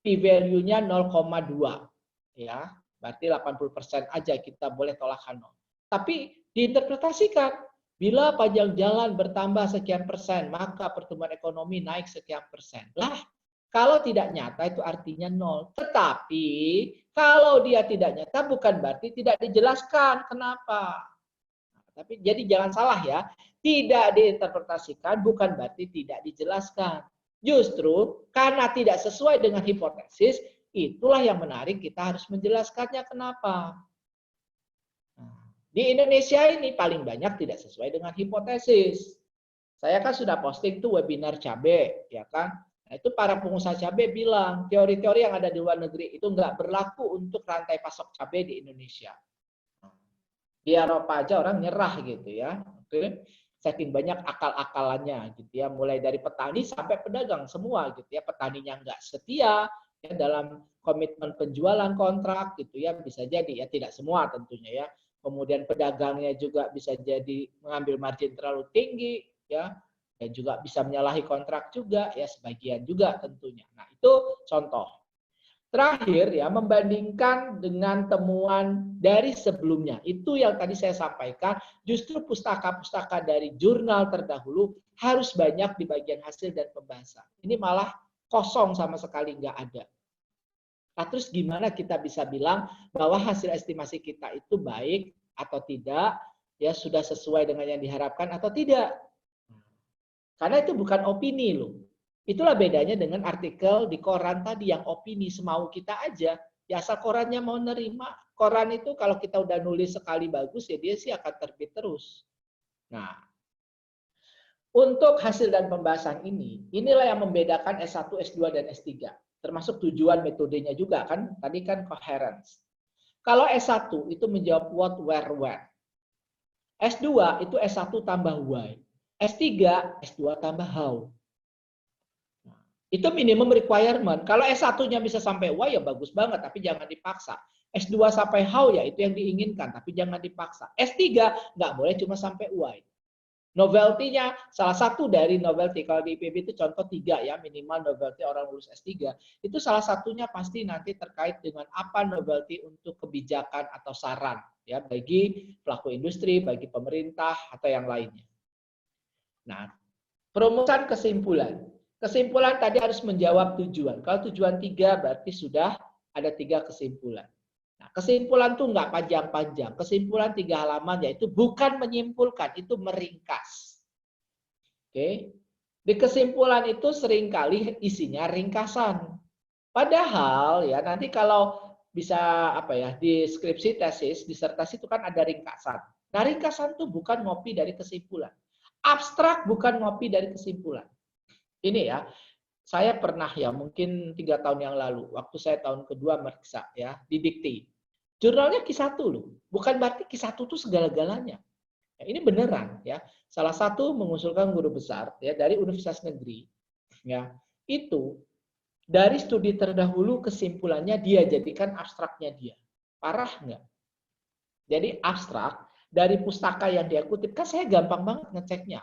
Speaker 1: p-value-nya 0,2. Ya, berarti 80% aja kita boleh tolakkan 0. Tapi diinterpretasikan. Bila panjang jalan bertambah sekian persen, maka pertumbuhan ekonomi naik sekian persen. Lah, kalau tidak nyata itu artinya 0. Tetapi kalau dia tidak nyata bukan berarti tidak dijelaskan. Kenapa? Tapi jadi jangan salah ya. Tidak diinterpretasikan bukan berarti tidak dijelaskan. Justru karena tidak sesuai dengan hipotesis, itulah yang menarik kita harus menjelaskannya kenapa. Di Indonesia ini paling banyak tidak sesuai dengan hipotesis. Saya kan sudah posting tuh webinar cabai, ya kan? Nah, itu para pengusaha cabai bilang, teori-teori yang ada di luar negeri itu nggak berlaku untuk rantai pasok cabai di Indonesia. Di Eropa aja orang nyerah gitu ya. Oke. Saking banyak akal-akalannya gitu ya, mulai dari petani sampai pedagang semua gitu ya. Petaninya nggak setia ya dalam komitmen penjualan kontrak gitu ya, bisa jadi ya, tidak semua tentunya ya. Kemudian pedagangnya juga bisa jadi mengambil margin terlalu tinggi ya. Dan juga bisa menyalahi kontrak juga ya, sebagian juga tentunya. Nah, itu contoh. Terakhir ya, membandingkan dengan temuan dari sebelumnya. Itu yang tadi saya sampaikan, justru pustaka-pustaka dari jurnal terdahulu harus banyak di bagian hasil dan pembahasan. Ini malah kosong sama sekali nggak ada. Nah, terus gimana kita bisa bilang bahwa hasil estimasi kita itu baik atau tidak, ya sudah sesuai dengan yang diharapkan atau tidak? Karena itu bukan opini loh. Itulah bedanya dengan artikel di koran tadi yang opini semau kita aja. Ya asal korannya mau nerima. Koran itu kalau kita udah nulis sekali bagus ya dia sih akan terbit terus. Nah, untuk hasil dan pembahasan ini, inilah yang membedakan S1, S2, dan S3. Termasuk tujuan metodenya juga kan. Tadi kan coherence. Kalau S1 itu menjawab what, where, when. S2 itu S1 tambah why. S3, S2 tambah how. Itu minimum requirement. Kalau S1-nya bisa sampai why ya bagus banget, tapi jangan dipaksa. S2 sampai how ya itu yang diinginkan, tapi jangan dipaksa. S3 nggak boleh cuma sampai why. Novelty-nya, salah satu dari novelty, kalau di IPB itu contoh 3 ya, minimal novelty orang lulus S3, itu salah satunya pasti nanti terkait dengan apa novelty untuk kebijakan atau saran ya bagi pelaku industri, bagi pemerintah atau yang lainnya. Nah, perumusan kesimpulan. Kesimpulan tadi harus menjawab tujuan. Kalau tujuan 3 berarti sudah ada 3 kesimpulan. Nah, kesimpulan tuh nggak panjang-panjang. Kesimpulan 3 halaman yaitu bukan menyimpulkan, itu meringkas. Oke. Di kesimpulan itu seringkali isinya ringkasan. Padahal ya nanti kalau bisa apa ya di skripsi, tesis, disertasi itu kan ada ringkasan. Nah, ringkasan tuh bukan ngopi dari kesimpulan. Abstrak bukan ngopi dari kesimpulan. Ini ya, saya pernah ya mungkin 3 tahun yang lalu, waktu saya tahun kedua meriksa ya di dikti. Jurnalnya Q1 loh. Bukan berarti Q1 itu segala-galanya. Ya, ini beneran ya. Salah satu mengusulkan guru besar ya dari universitas negeri ya. Itu dari studi terdahulu kesimpulannya dia jadikan abstraknya dia. Parah nggak? Jadi abstrak dari pustaka yang dia kutip, kan saya gampang banget ngeceknya.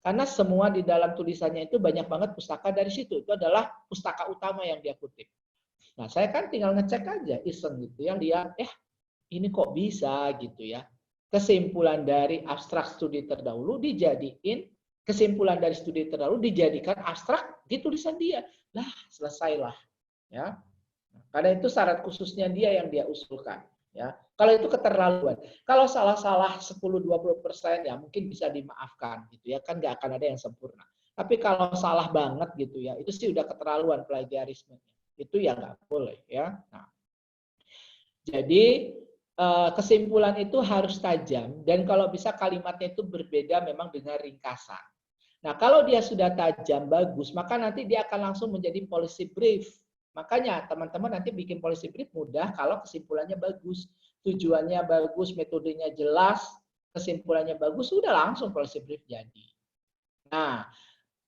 Speaker 1: Karena semua di dalam tulisannya itu banyak banget pustaka dari situ. Itu adalah pustaka utama yang dia kutip. Nah, saya kan tinggal ngecek aja, iseng gitu ya, lihat, ini kok bisa gitu ya. Kesimpulan dari abstrak studi terdahulu dijadiin, kesimpulan dari studi terdahulu dijadikan abstrak di tulisan dia. Lah, selesailah. Ya. Karena itu syarat khususnya dia yang dia usulkan. Ya. Kalau itu keterlaluan. Kalau salah-salah 10-20% ya mungkin bisa dimaafkan gitu ya, kan nggak akan ada yang sempurna. Tapi kalau salah banget gitu ya, itu sih udah keterlaluan plagiarisme. Itu ya nggak boleh ya. Nah, jadi kesimpulan itu harus tajam dan kalau bisa kalimatnya itu berbeda memang dengan ringkasan. Nah, kalau dia sudah tajam bagus, maka nanti dia akan langsung menjadi policy brief. Makanya teman-teman nanti bikin policy brief mudah kalau kesimpulannya bagus, tujuannya bagus, metodenya jelas, kesimpulannya bagus, sudah langsung policy brief jadi. Nah,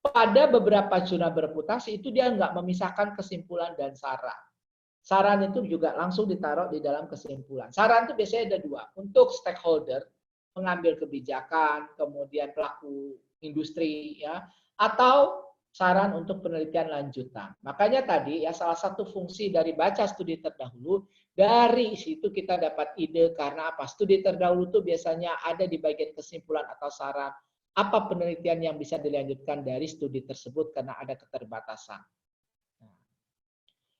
Speaker 1: pada beberapa jurnal bereputasi itu dia nggak memisahkan kesimpulan dan saran. Saran itu juga langsung ditaruh di dalam kesimpulan. Saran itu biasanya ada dua, untuk stakeholder, pengambil kebijakan, kemudian pelaku industri, ya, atau saran untuk penelitian lanjutan. Makanya tadi ya salah satu fungsi dari baca studi terdahulu, dari situ kita dapat ide karena apa? Studi terdahulu itu biasanya ada di bagian kesimpulan atau saran. Apa penelitian yang bisa dilanjutkan dari studi tersebut karena ada keterbatasan.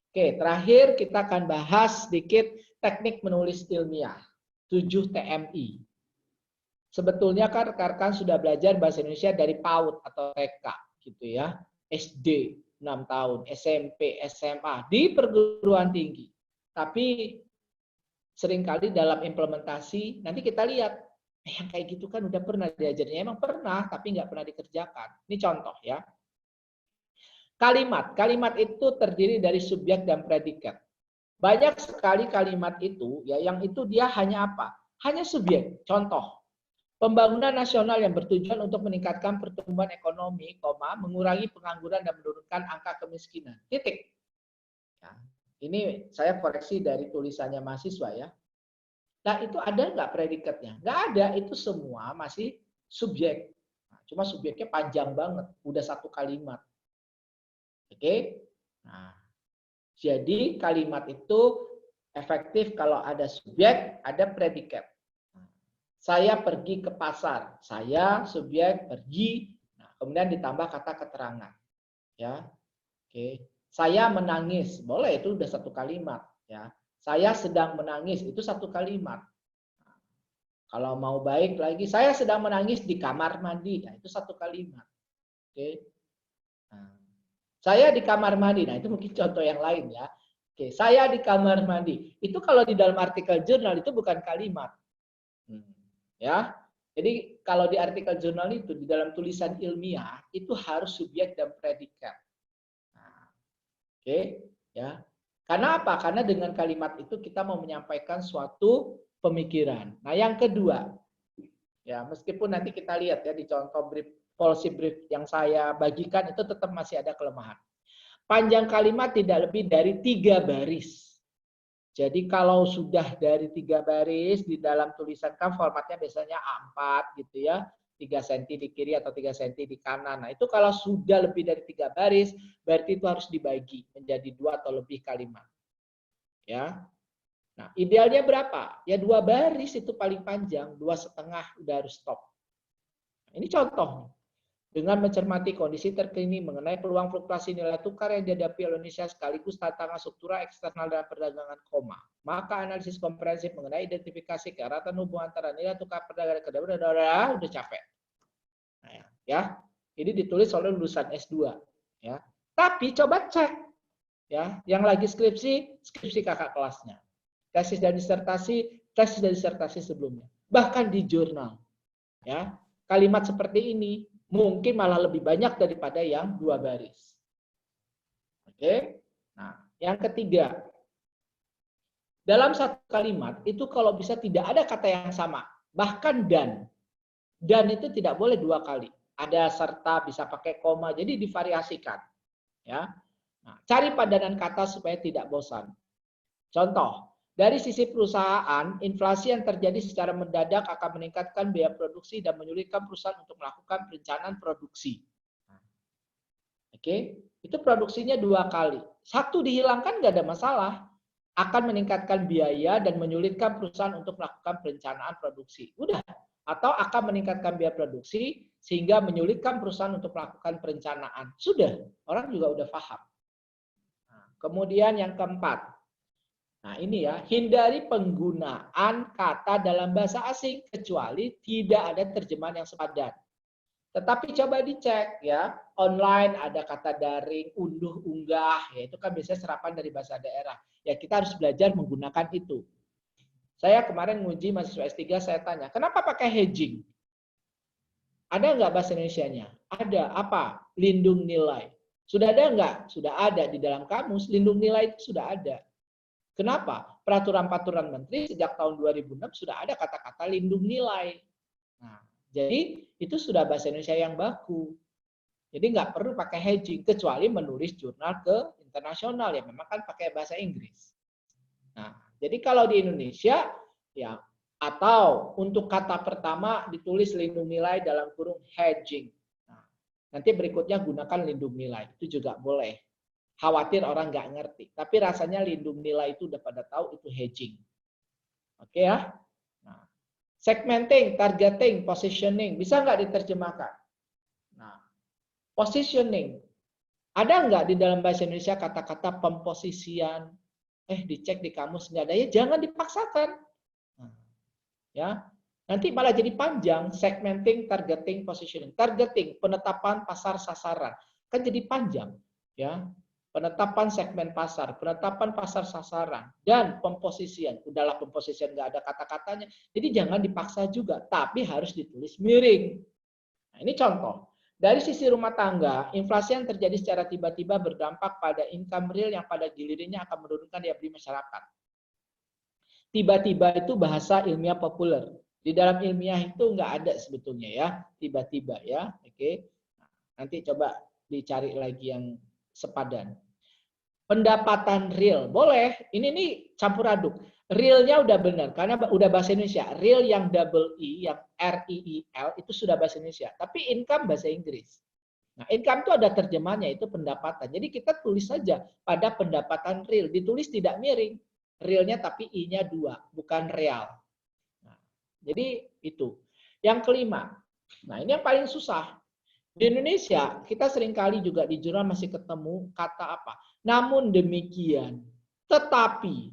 Speaker 1: Oke, terakhir kita akan bahas sedikit teknik menulis ilmiah, 7 TMI. Sebetulnya kan rekan-rekan sudah belajar bahasa Indonesia dari PAUD atau TK gitu ya, SD 6 tahun, SMP, SMA, di perguruan tinggi. Tapi seringkali dalam implementasi, nanti kita lihat, yang kayak gitu kan udah pernah diajarnya, emang pernah, tapi nggak pernah dikerjakan. Ini contoh ya. Kalimat itu terdiri dari subjek dan predikat. Banyak sekali kalimat itu, ya, yang itu dia hanya apa? Hanya subjek. Contoh, pembangunan nasional yang bertujuan untuk meningkatkan pertumbuhan ekonomi, mengurangi pengangguran dan menurunkan angka kemiskinan. Titik. Ya, ini saya koreksi dari tulisannya mahasiswa ya. Nah, itu ada nggak predikatnya? Nggak ada, itu semua masih subjek. Nah, cuma subjeknya panjang banget, udah satu kalimat. Oke? Nah, jadi kalimat itu efektif kalau ada subjek, ada predikat. Saya pergi ke pasar, saya subjek pergi, nah, kemudian ditambah kata keterangan. Ya. Oke. Saya menangis, boleh itu udah satu kalimat. Ya. Saya sedang menangis, itu satu kalimat. Nah, kalau mau baik lagi, saya sedang menangis di kamar mandi, nah, itu satu kalimat. Oke. Nah, saya di kamar mandi, nah itu mungkin contoh yang lain ya. Oke, saya di kamar mandi. Itu kalau di dalam artikel jurnal itu bukan kalimat. Ya. Jadi kalau di artikel jurnal itu di dalam tulisan ilmiah itu harus subjek dan predikat. Nah, oke, ya. Karena apa? Karena dengan kalimat itu kita mau menyampaikan suatu pemikiran. Nah, yang kedua, ya meskipun nanti kita lihat ya di contoh brief, policy brief yang saya bagikan itu tetap masih ada kelemahan. Panjang kalimat tidak lebih dari 3 baris. Jadi kalau sudah dari 3 baris di dalam tulisan kan formatnya biasanya A4 gitu ya, 3 cm di kiri atau 3 cm di kanan. Nah itu kalau sudah lebih dari 3 baris, berarti itu harus dibagi menjadi 2 atau lebih kalimat. Ya. Nah idealnya berapa? Ya 2 baris itu paling panjang, 2,5 udah harus stop. Nah, ini contoh. Dengan mencermati kondisi terkini mengenai peluang fluktuasi nilai tukar yang dihadapi Indonesia sekaligus tantangan struktural eksternal dalam perdagangan, maka analisis komprehensif mengenai identifikasi keeratan hubungan antara nilai tukar perdagangan kedua udah capek. Nah, ya, ini ditulis oleh lulusan S2, ya. Tapi coba cek, ya, yang lagi skripsi kakak kelasnya, tesis dan disertasi sebelumnya, bahkan di jurnal, ya, kalimat seperti ini mungkin malah lebih banyak daripada yang 2 baris. Oke. Nah, yang ketiga. Dalam satu kalimat itu kalau bisa tidak ada kata yang sama, bahkan dan. Dan itu tidak boleh 2 kali. Ada serta, bisa pakai koma, jadi divariasikan. Ya. Nah, cari padanan kata supaya tidak bosan. Contoh, dari sisi perusahaan, inflasi yang terjadi secara mendadak akan meningkatkan biaya produksi dan menyulitkan perusahaan untuk melakukan perencanaan produksi. Oke, itu produksinya 2 kali. 1 dihilangkan nggak ada masalah. Akan meningkatkan biaya dan menyulitkan perusahaan untuk melakukan perencanaan produksi. Udah. Atau akan meningkatkan biaya produksi sehingga menyulitkan perusahaan untuk melakukan perencanaan. Sudah, orang juga udah paham. Nah, kemudian yang keempat. Nah ini ya, hindari penggunaan kata dalam bahasa asing kecuali tidak ada terjemahan yang sepadan. Tetapi coba dicek ya, online ada kata daring, unduh, unggah, ya itu kan biasanya serapan dari bahasa daerah. Ya kita harus belajar menggunakan itu. Saya kemarin nguji mahasiswa S3, saya tanya, kenapa pakai hedging? Ada nggak bahasa Indonesianya? Ada. Apa? Lindung nilai. Sudah ada nggak? Sudah ada di dalam kamus, lindung nilai itu sudah ada. Kenapa? Peraturan Menteri sejak tahun 2006 sudah ada kata-kata lindung nilai. Nah, jadi itu sudah bahasa Indonesia yang baku. Jadi nggak perlu pakai hedging kecuali menulis jurnal ke internasional ya memang kan pakai bahasa Inggris. Nah, jadi kalau di Indonesia ya atau untuk kata pertama ditulis lindung nilai dalam kurung hedging. Nah, nanti berikutnya gunakan lindung nilai itu juga boleh. Khawatir orang nggak ngerti, tapi rasanya lindung nilai itu udah pada tahu itu hedging. Oke ya. Nah, segmenting, targeting, positioning bisa nggak diterjemahkan? Nah, positioning ada nggak di dalam bahasa Indonesia kata-kata pemposisian? Dicek di kamus nggak ada ya, jangan dipaksakan. Nah, ya, nanti malah jadi panjang. Segmenting, targeting, positioning. Targeting, penetapan pasar sasaran, kan jadi panjang, ya. Penetapan segmen pasar, penetapan pasar sasaran, dan pemposisian. Udahlah pemposisian nggak ada kata-katanya. Jadi jangan dipaksa juga, tapi harus ditulis miring. Nah, ini contoh. Dari sisi rumah tangga, inflasi yang terjadi secara tiba-tiba berdampak pada income real yang pada gilirannya akan menurunkan daya beli masyarakat. Tiba-tiba itu bahasa ilmiah populer. Di dalam ilmiah itu nggak ada sebetulnya ya, tiba-tiba ya. Oke. Nanti coba dicari lagi yang sepadan. Pendapatan real boleh, ini nih campur aduk. Realnya udah benar karena udah bahasa Indonesia. Real yang double E, yang REEL itu sudah bahasa Indonesia. Tapi income bahasa Inggris. Nah, income itu ada terjemahannya itu pendapatan. Jadi kita tulis saja pada pendapatan real, ditulis tidak miring. Realnya tapi I-nya 2, bukan real. Nah, jadi itu. Yang kelima. Nah, ini yang paling susah. Di Indonesia, kita seringkali juga di jurnal masih ketemu kata apa? Namun demikian, tetapi.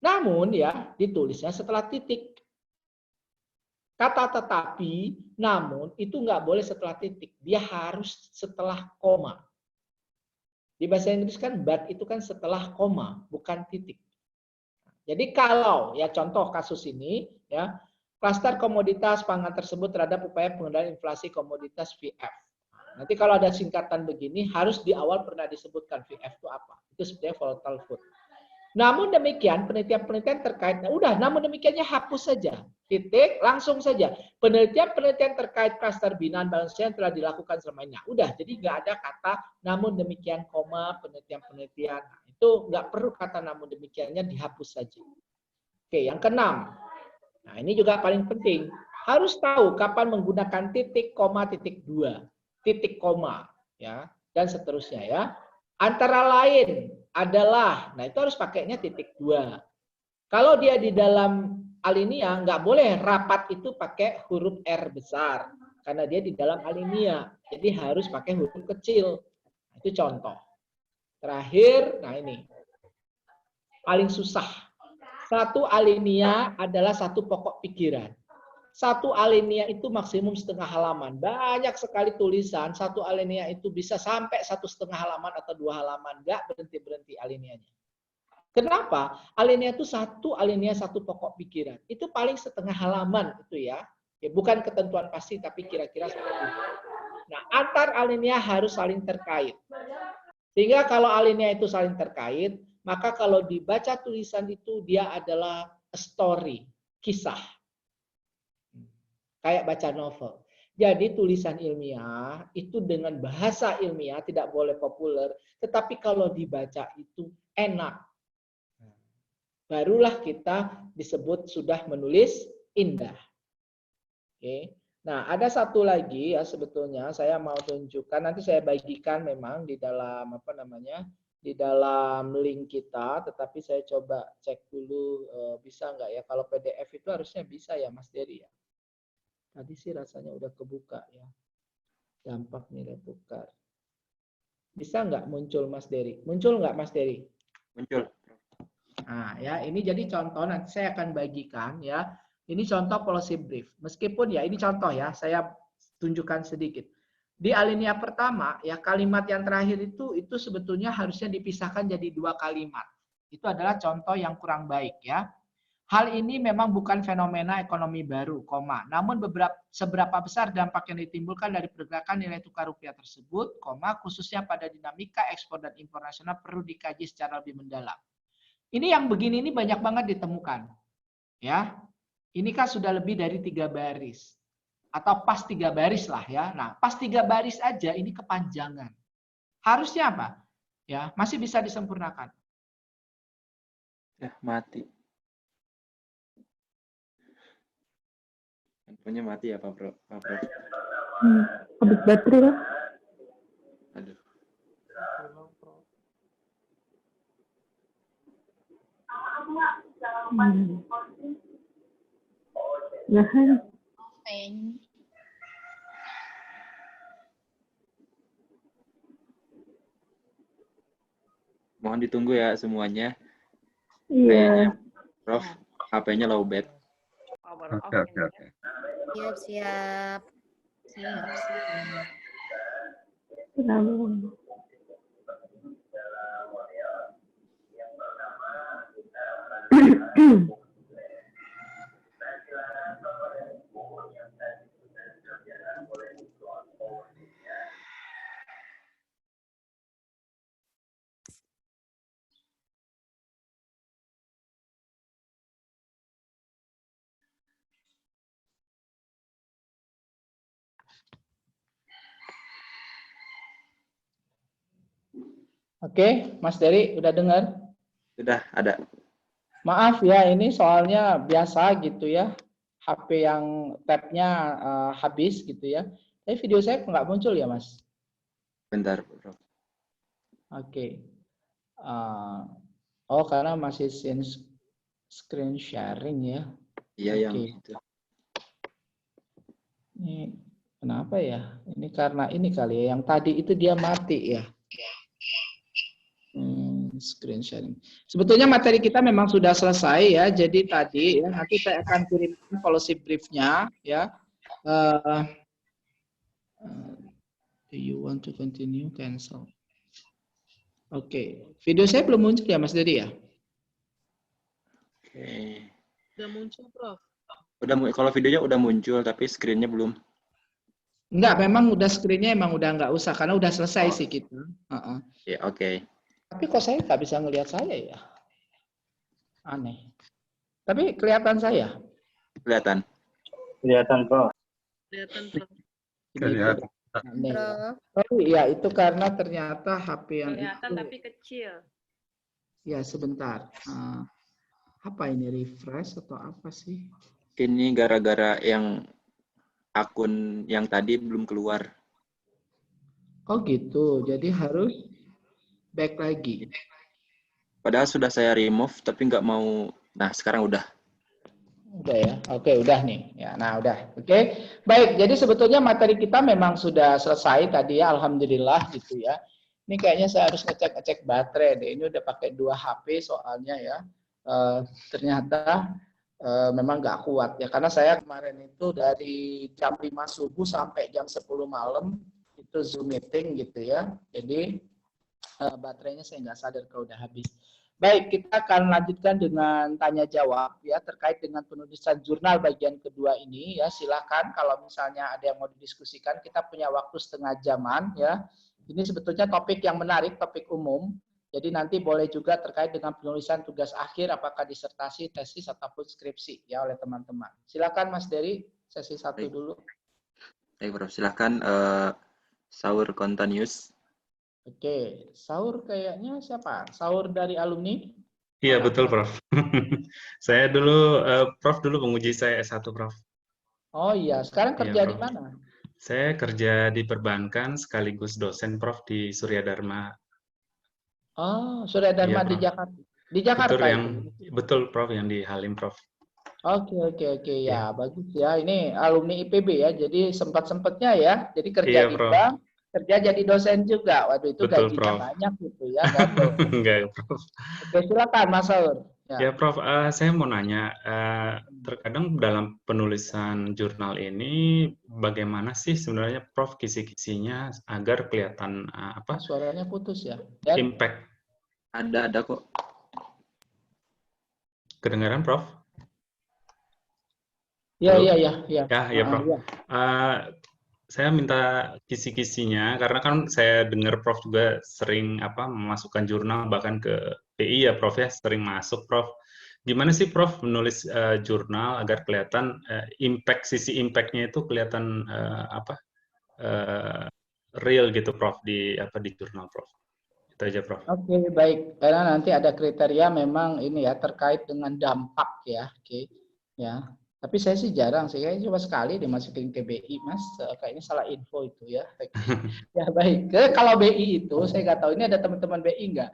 Speaker 1: Namun ya, ditulisnya setelah titik. Kata tetapi, namun, itu nggak boleh setelah titik. Dia harus setelah koma. Di bahasa Inggris kan, but itu kan setelah koma, bukan titik. Jadi kalau, ya contoh kasus ini, ya, klaster komoditas pangan tersebut terhadap upaya pengendalian inflasi komoditas VF. Nanti kalau ada singkatan begini, harus di awal pernah disebutkan VF itu apa. Itu sebenarnya volatile food. Namun demikian, penelitian-penelitian terkait, namun demikiannya hapus saja. Titik, langsung saja. Penelitian-penelitian terkait klaster binaan balance yang telah dilakukan selama ini. Udah, jadi nggak ada kata namun demikian, koma, penelitian-penelitian. Nah, itu nggak perlu kata namun demikiannya, dihapus saja. Oke, yang keenam. Nah, ini juga paling penting. Harus tahu kapan menggunakan titik, koma, titik 2, titik, koma, ya, dan seterusnya ya. Antara lain adalah, nah itu harus pakainya titik 2. Kalau dia di dalam alinea, nggak boleh rapat itu pakai huruf R besar. Karena dia di dalam alinea. Jadi harus pakai huruf kecil. Itu contoh. Terakhir, nah ini. Paling susah. Satu alinea adalah satu pokok pikiran. Satu alinea itu maksimum setengah halaman. Banyak sekali tulisan, satu alinea itu bisa sampai 1,5 halaman atau 2 halaman. Nggak berhenti-berhenti alineanya. Kenapa? Alinea itu satu alinea, satu pokok pikiran. Itu paling setengah halaman itu ya. Bukan ketentuan pasti, tapi kira-kira seperti itu. Nah, antar alinea harus saling terkait. Sehingga kalau alinea itu saling terkait, maka kalau dibaca tulisan itu dia adalah a story, kisah. Kayak baca novel. Jadi tulisan ilmiah itu dengan bahasa ilmiah tidak boleh populer, tetapi kalau dibaca itu enak. Barulah kita disebut sudah menulis indah. Oke. Nah, ada satu lagi ya sebetulnya saya mau tunjukkan, nanti saya bagikan memang di dalam di dalam link kita, tetapi saya coba cek dulu bisa nggak ya. Kalau PDF itu harusnya bisa ya Mas Dery ya. Tadi sih rasanya udah kebuka ya. Dampak nilai tukar. Bisa nggak muncul Mas Dery? Muncul nggak Mas Dery?
Speaker 2: Muncul.
Speaker 1: Nah, ya ini jadi contoh, nanti saya akan bagikan ya. Ini contoh policy brief. Meskipun ya ini contoh ya, saya tunjukkan sedikit. Di alinea pertama ya kalimat yang terakhir itu sebetulnya harusnya dipisahkan jadi 2 kalimat. Itu adalah contoh yang kurang baik ya. Hal ini memang bukan fenomena ekonomi baru, namun seberapa besar dampak yang ditimbulkan dari pergerakan nilai tukar rupiah tersebut, khususnya pada dinamika ekspor dan impor nasional perlu dikaji secara lebih mendalam. Ini yang begini ini banyak banget ditemukan. Ya. Ini kan sudah lebih dari 3 baris. Atau pas 3 baris lah ya. Nah, pas 3 baris aja ini kepanjangan. Harusnya apa? Ya, masih bisa disempurnakan.
Speaker 2: Ya, mati. Handphonenya mati ya, Pak Bro?
Speaker 4: Habis baterai lah.
Speaker 2: Aduh.
Speaker 4: Nahan.
Speaker 2: Mohon ditunggu ya semuanya.
Speaker 4: Iya.
Speaker 2: Kayaknya Prof, HP-nya lowbat.
Speaker 3: Oke.
Speaker 4: Siap.
Speaker 1: Oke, Mas Dery udah dengar?
Speaker 2: Sudah ada.
Speaker 1: Maaf ya, ini soalnya biasa gitu ya. HP yang tab-nya habis gitu ya. Tapi video saya nggak muncul ya, Mas?
Speaker 2: Bentar, Prof.
Speaker 1: Oke. Oh, karena masih screen sharing ya.
Speaker 2: Iya, yang
Speaker 1: Oke.
Speaker 2: itu.
Speaker 1: Ini kenapa ya? Ini karena ini kali ya. Yang tadi itu dia mati ya. Screen sharing. Sebetulnya materi kita memang sudah selesai ya. Jadi tadi ya, nanti saya akan kirimkan policy briefnya ya. Do you want to continue? Cancel. Oke. Video saya belum muncul ya Mas Dedi ya?
Speaker 2: Oke.
Speaker 5: Udah muncul, Prof.
Speaker 2: Kalau videonya udah muncul, tapi screen-nya belum.
Speaker 1: Enggak, memang udah screen-nya emang udah nggak usah karena udah selesai sih kita.
Speaker 2: Ya, oke.
Speaker 1: Tapi kok saya nggak bisa ngelihat saya ya? Aneh. Tapi kelihatan saya?
Speaker 2: Kelihatan.
Speaker 3: Kelihatan, Prof.
Speaker 5: Kelihatan, Prof.
Speaker 3: Kelihatan.
Speaker 1: Aneh.
Speaker 4: Bro.
Speaker 1: Oh iya, itu karena ternyata HP yang
Speaker 5: Kelihatan
Speaker 1: itu.
Speaker 5: tapi kecil.
Speaker 1: Ya, sebentar. Apa ini, refresh atau apa sih?
Speaker 2: Ini gara-gara yang akun yang tadi belum keluar.
Speaker 1: Oh gitu, jadi harus back lagi.
Speaker 2: Padahal sudah saya remove, tapi nggak mau. Nah, sekarang udah.
Speaker 1: Udah ya, oke udah nih. Ya, nah udah, oke. Baik, jadi sebetulnya materi kita memang sudah selesai tadi ya, alhamdulillah gitu ya. Ini kayaknya saya harus ngecek baterai deh. Ini udah pakai 2 HP soalnya ya. Ternyata memang nggak kuat ya, karena saya kemarin itu dari jam 5 subuh sampai jam 10 malam itu Zoom meeting gitu ya. Jadi baterainya saya nggak sadar kalau udah habis. Baik, kita akan lanjutkan dengan tanya jawab ya terkait dengan penulisan jurnal bagian kedua ini ya. Silakan kalau misalnya ada yang mau didiskusikan, kita punya waktu setengah jaman ya. Ini sebetulnya topik yang menarik, topik umum. Jadi nanti boleh juga terkait dengan penulisan tugas akhir, apakah disertasi, tesis, ataupun skripsi ya oleh teman-teman. Silakan Mas Dery, sesi 1
Speaker 2: Baik.
Speaker 1: dulu.
Speaker 2: Baik, Prof. Silahkan Saur Kontanius.
Speaker 1: Oke, Saur kayaknya siapa? Saur dari alumni?
Speaker 3: Iya, betul, Prof. Saya dulu, Prof dulu penguji saya S1, Prof.
Speaker 1: Oh iya, sekarang
Speaker 3: Iya,
Speaker 1: kerja di
Speaker 3: Prof.
Speaker 1: mana?
Speaker 3: Saya kerja di perbankan sekaligus dosen, Prof, di Surya Dharma.
Speaker 1: Oh, Surya Dharma
Speaker 3: Iya,
Speaker 1: di
Speaker 3: Prof.
Speaker 1: Jakarta. Di
Speaker 3: Betul
Speaker 1: Jakarta
Speaker 3: yang
Speaker 1: itu.
Speaker 3: betul, Prof, yang di Halim, Prof.
Speaker 1: Oke
Speaker 3: Iya.
Speaker 1: ya, bagus ya. Ini alumni IPB ya, jadi sempat-sempatnya ya. Jadi kerja
Speaker 3: Iya,
Speaker 1: di
Speaker 3: Prof.
Speaker 1: bank, kerja jadi dosen juga. Waduh, itu
Speaker 3: Betul,
Speaker 1: gajinya
Speaker 3: Prof.
Speaker 1: banyak gitu ya, gatel.
Speaker 3: Enggak, Prof.
Speaker 1: Oke, silakan Mas Saur.
Speaker 3: Ya,
Speaker 1: Ya.
Speaker 3: Prof, saya mau nanya, terkadang dalam penulisan jurnal ini bagaimana sih sebenarnya, Prof, kisi-kisinya agar kelihatan
Speaker 1: Ah, suaranya putus ya. Dan
Speaker 3: impact.
Speaker 2: Ada kok.
Speaker 3: Kedengaran, Prof?
Speaker 1: ya,
Speaker 3: Halo?
Speaker 1: ya.
Speaker 3: Ya, Prof.
Speaker 1: Ya.
Speaker 3: Saya minta kisi-kisinya karena kan saya dengar Prof juga sering memasukkan jurnal bahkan ke PI ya, Prof ya, sering masuk, Prof. Gimana sih, Prof, menulis jurnal agar kelihatan sisi impact-nya itu kelihatan real gitu, Prof, di jurnal, Prof. Itu aja, Prof.
Speaker 1: Oke, baik. Karena nanti ada kriteria memang ini ya terkait dengan dampak ya. Oke. Ya. Tapi saya sih jarang sih, kayaknya cuma sekali dimasukin ke BI, Mas. Kayaknya salah info itu ya. Oke. Ya baik. Kalau BI itu saya nggak tahu ini ada teman-teman BI nggak?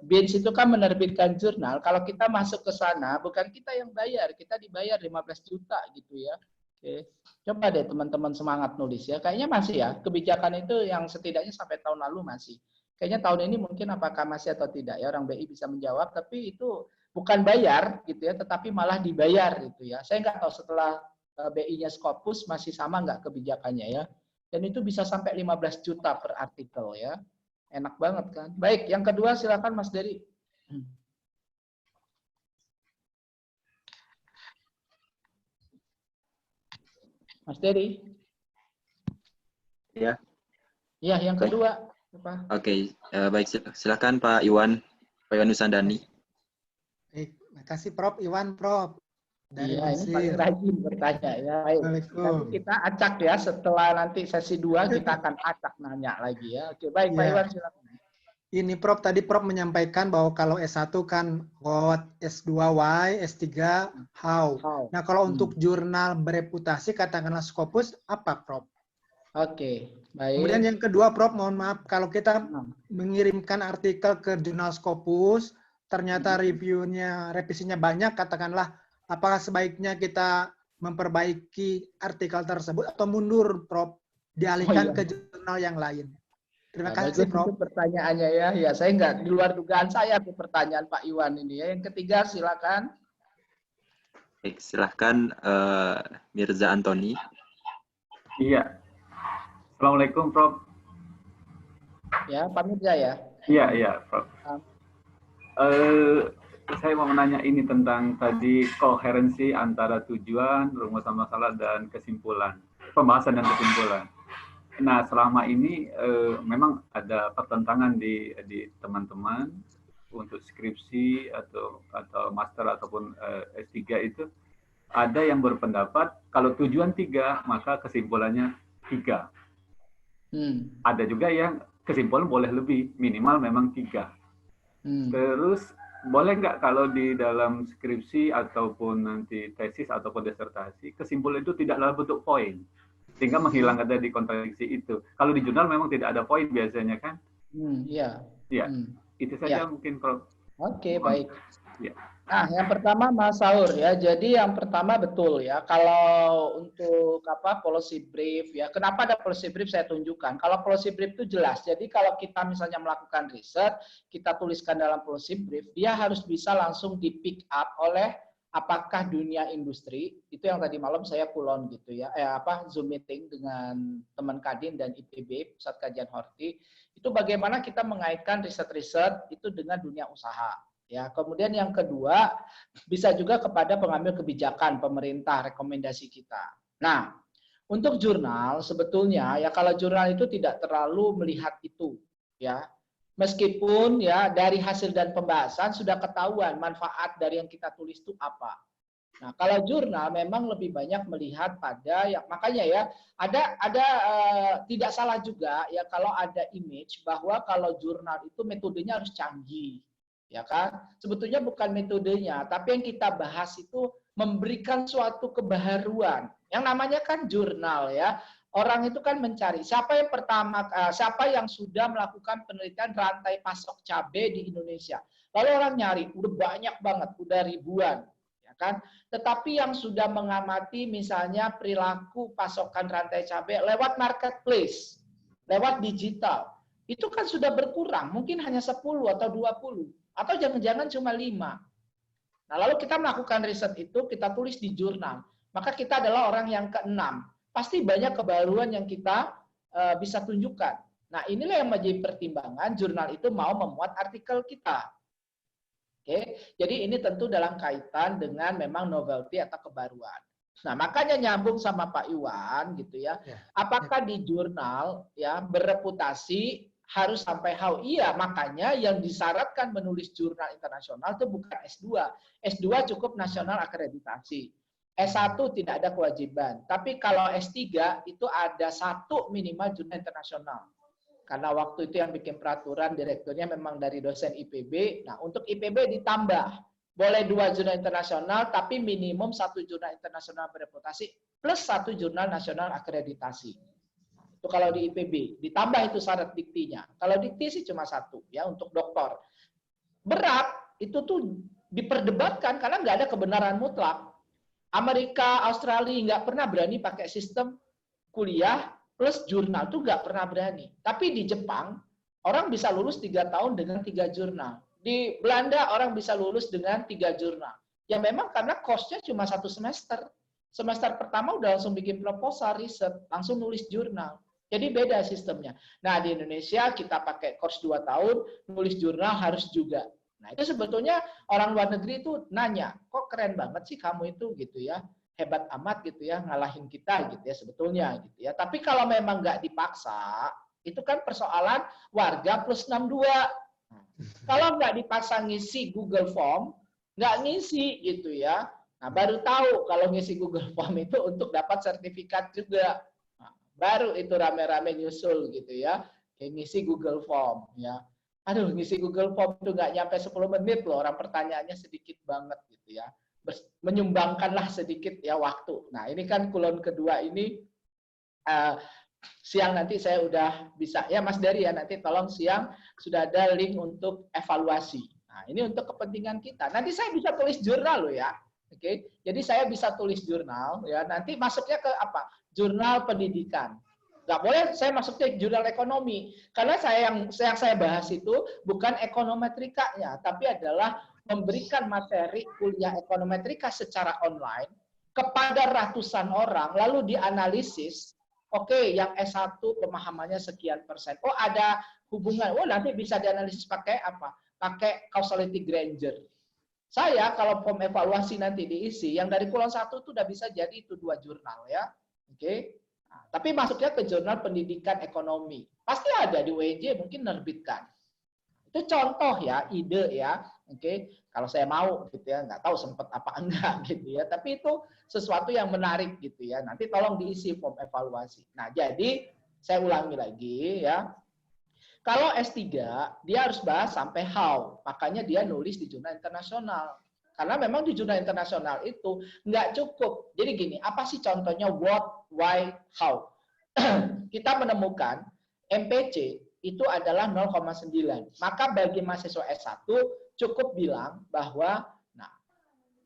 Speaker 1: BINS itu kan menerbitkan jurnal. Kalau kita masuk ke sana, bukan kita yang bayar, kita dibayar 15 juta gitu ya. Oke. Coba deh teman-teman semangat nulis ya. Kayaknya masih ya. Kebijakan itu yang setidaknya sampai tahun lalu masih. Kayaknya tahun ini mungkin apakah masih atau tidak ya, orang BI bisa menjawab, tapi itu bukan bayar gitu ya, tetapi malah dibayar gitu ya. Saya nggak tahu setelah BI-nya Scopus masih sama nggak kebijakannya ya. Dan itu bisa sampai 15 juta per artikel ya. Enak banget kan. Baik, yang kedua silakan Mas Dery. Mas Dery.
Speaker 2: Ya.
Speaker 1: Ya, yang kedua. Apa?
Speaker 2: Oke, baik, silakan Pak Iwan Nusandani.
Speaker 6: Baik, makasih Prof. Iwan, Prof. Dari
Speaker 1: Iya, ini paling
Speaker 6: Mesir.
Speaker 1: rajin bertanya ya. Baik.
Speaker 6: Waalaikumsalam.
Speaker 1: Nanti kita acak ya, setelah nanti sesi 2 kita akan acak nanya lagi ya. Oke, baik Pak
Speaker 6: Ya.
Speaker 1: Iwan silakan.
Speaker 6: Ini Prof, tadi Prof menyampaikan bahwa kalau S1 kan what, S2 why, S3 how. Nah, kalau untuk jurnal bereputasi katakanlah Scopus apa, Prof?
Speaker 1: Oke, baik.
Speaker 6: Kemudian yang kedua, Prof, mohon maaf, kalau kita mengirimkan artikel ke jurnal Scopus, ternyata revisinya banyak, katakanlah, apakah sebaiknya kita memperbaiki artikel tersebut atau mundur, Prof, dialihkan ke jurnal yang lain? Terima kasih, Prof.
Speaker 1: Itu pertanyaannya ya. Ya, saya nggak di luar dugaan saya tuh pertanyaan Pak Iwan ini ya. Yang ketiga silakan.
Speaker 2: Baik, silahkan Mirza Antoni.
Speaker 3: Iya. Assalamualaikum, Prof.
Speaker 1: Ya, Pak Mirza ya.
Speaker 3: Iya, Prof. Saya mau menanya ini tentang tadi koherensi antara tujuan, rumusan masalah, dan kesimpulan. Pembahasan dan kesimpulan. Nah, selama ini memang ada pertentangan di teman-teman untuk skripsi atau master ataupun S3 itu ada yang berpendapat kalau tujuan 3 maka kesimpulannya 3. Ada juga yang kesimpulan boleh lebih, minimal memang 3. Terus boleh nggak kalau di dalam skripsi ataupun nanti tesis ataupun disertasi kesimpulan itu tidak dalam bentuk poin, sehingga menghilangkan tadi kontradiksi itu. Kalau di jurnal memang tidak ada poin biasanya kan?
Speaker 1: Iya.
Speaker 3: Itu saja mungkin, Prof.
Speaker 1: Oke, baik.
Speaker 3: Ya.
Speaker 1: Nah, yang pertama Mas Saur ya. Jadi yang pertama betul ya. Kalau untuk policy brief ya. Kenapa ada policy brief saya tunjukkan. Kalau policy brief itu jelas. Jadi kalau kita misalnya melakukan riset, kita tuliskan dalam policy brief, dia harus bisa langsung di pick up oleh apakah dunia industri, itu yang tadi malam saya kulon gitu ya, Zoom meeting dengan teman Kadin dan IPB, Pusat Kajian Horti, itu bagaimana kita mengaitkan riset-riset itu dengan dunia usaha. Ya, kemudian yang kedua, bisa juga kepada pengambil kebijakan pemerintah, rekomendasi kita. Nah, untuk jurnal sebetulnya ya kalau jurnal itu tidak terlalu melihat itu ya. Meskipun ya dari hasil dan pembahasan sudah ketahuan manfaat dari yang kita tulis itu apa. Nah, kalau jurnal memang lebih banyak melihat pada yang makanya ya ada tidak salah juga ya kalau ada image bahwa kalau jurnal itu metodenya harus canggih. Ya kan? Sebetulnya bukan metodenya, tapi yang kita bahas itu memberikan suatu kebaharuan. Yang namanya kan jurnal ya. Orang itu kan mencari siapa yang pertama, siapa yang sudah melakukan penelitian rantai pasok cabai di Indonesia. Lalu orang nyari, udah banyak banget, udah ribuan, ya kan? Tetapi yang sudah mengamati misalnya perilaku pasokan rantai cabai lewat marketplace, lewat digital, itu kan sudah berkurang, mungkin hanya 10 atau 20, atau jangan-jangan cuma 5. Nah, lalu kita melakukan riset itu, kita tulis di jurnal, maka kita adalah orang yang ke-6. Pasti banyak kebaruan yang kita bisa tunjukkan. Nah, inilah yang menjadi pertimbangan jurnal itu mau memuat artikel kita. Oke, jadi ini tentu dalam kaitan dengan memang novelty atau kebaruan. Nah, makanya nyambung sama Pak Iwan gitu ya. Apakah di jurnal ya bereputasi harus sampai how? Iya, makanya yang disyaratkan menulis jurnal internasional itu bukan S2. S2 cukup nasional akreditasi. S1 tidak ada kewajiban, tapi kalau S3 itu ada 1 minimal jurnal internasional. Karena waktu itu yang bikin peraturan direkturnya memang dari dosen IPB. Nah, untuk IPB ditambah. Boleh 2 jurnal internasional, tapi minimum 1 jurnal internasional bereputasi plus 1 jurnal nasional akreditasi. Itu kalau di IPB. Ditambah itu syarat diktinya. Kalau dikti sih cuma 1 ya untuk doktor. Berat itu tuh diperdebatkan karena nggak ada kebenaran mutlak. Amerika, Australia nggak pernah berani pakai sistem kuliah plus jurnal, tuh nggak pernah berani. Tapi di Jepang, orang bisa lulus 3 tahun dengan 3 jurnal. Di Belanda, orang bisa lulus dengan 3 jurnal. Ya memang karena cost-nya cuma 1 semester. Semester pertama udah langsung bikin proposal, riset, langsung nulis jurnal. Jadi beda sistemnya. Nah, di Indonesia kita pakai course 2 tahun, nulis jurnal harus juga. Nah, itu sebetulnya orang luar negeri itu nanya, kok keren banget sih kamu itu gitu ya, hebat amat gitu ya, ngalahin kita gitu ya sebetulnya gitu ya. Tapi kalau memang nggak dipaksa, itu kan persoalan warga plus 62. Kalau nggak dipaksa ngisi Google Form, nggak ngisi gitu ya. Nah, baru tahu kalau ngisi Google Form itu untuk dapat sertifikat juga. Nah, baru itu rame-rame nyusul gitu ya, kayak ngisi Google Form ya. Aduh, ngisi Google Form itu nggak nyampe 10 menit loh, orang pertanyaannya sedikit banget gitu ya. Menyumbangkanlah sedikit ya waktu. Nah, ini kan kulon kedua ini siang nanti saya udah bisa ya Mas Dari ya, nanti tolong siang sudah ada link untuk evaluasi. Nah, ini untuk kepentingan kita. Nanti saya bisa tulis jurnal loh ya. Oke. Jadi saya bisa tulis jurnal ya, nanti masuknya ke apa? Jurnal pendidikan. Nggak boleh saya masuknya jurnal ekonomi, karena yang saya bahas itu bukan ekonometrikanya, tapi adalah memberikan materi kuliah ekonometrika secara online kepada ratusan orang, lalu dianalisis, oke, yang S1 pemahamannya sekian persen, oh ada hubungan, oh nanti bisa dianalisis pakai apa? Pakai causality Granger. Saya kalau form evaluasi nanti diisi, yang dari Kulon 1 itu udah bisa jadi itu 2 jurnal ya, oke. Nah, tapi masuknya ke jurnal pendidikan ekonomi. Pasti ada di UNJ mungkin nerbitkan. Itu contoh ya, ide ya. Oke, kalau saya mau gitu ya, nggak tahu sempat apa enggak gitu ya. Tapi itu sesuatu yang menarik gitu ya. Nanti tolong diisi form evaluasi. Nah, jadi saya ulangi lagi ya. Kalau S3 dia harus bahas sampai how. Makanya dia nulis di jurnal internasional. Karena memang di jurnal internasional itu nggak cukup. Jadi gini, apa sih contohnya what, why, how? Kita menemukan MPC itu adalah 0,9. Maka bagi mahasiswa S1 cukup bilang bahwa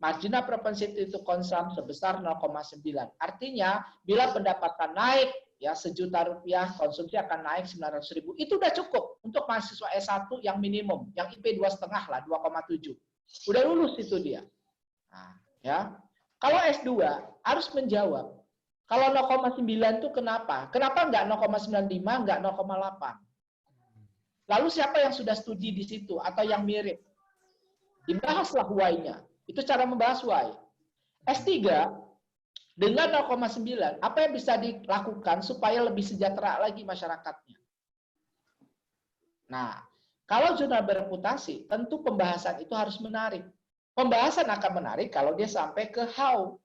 Speaker 1: marginal propensity to consume sebesar 0,9. Artinya bila pendapatan naik ya Rp1.000.000, konsumsi akan naik 900.000. Itu udah cukup untuk mahasiswa S1 yang minimum, yang IP 2,5 lah, 2,7. Udah lulus itu dia. Nah, ya. Kalau S2 harus menjawab. Kalau 0,9 itu kenapa? Kenapa enggak 0,95, enggak 0,8? Lalu siapa yang sudah studi di situ atau yang mirip? Dibahaslah why-nya. Itu cara membahas why. S3 dengan 0,9, apa yang bisa dilakukan supaya lebih sejahtera lagi masyarakatnya? Nah, Kalau jurnal bereputasi, tentu pembahasan itu harus menarik. Pembahasan akan menarik kalau dia sampai ke how.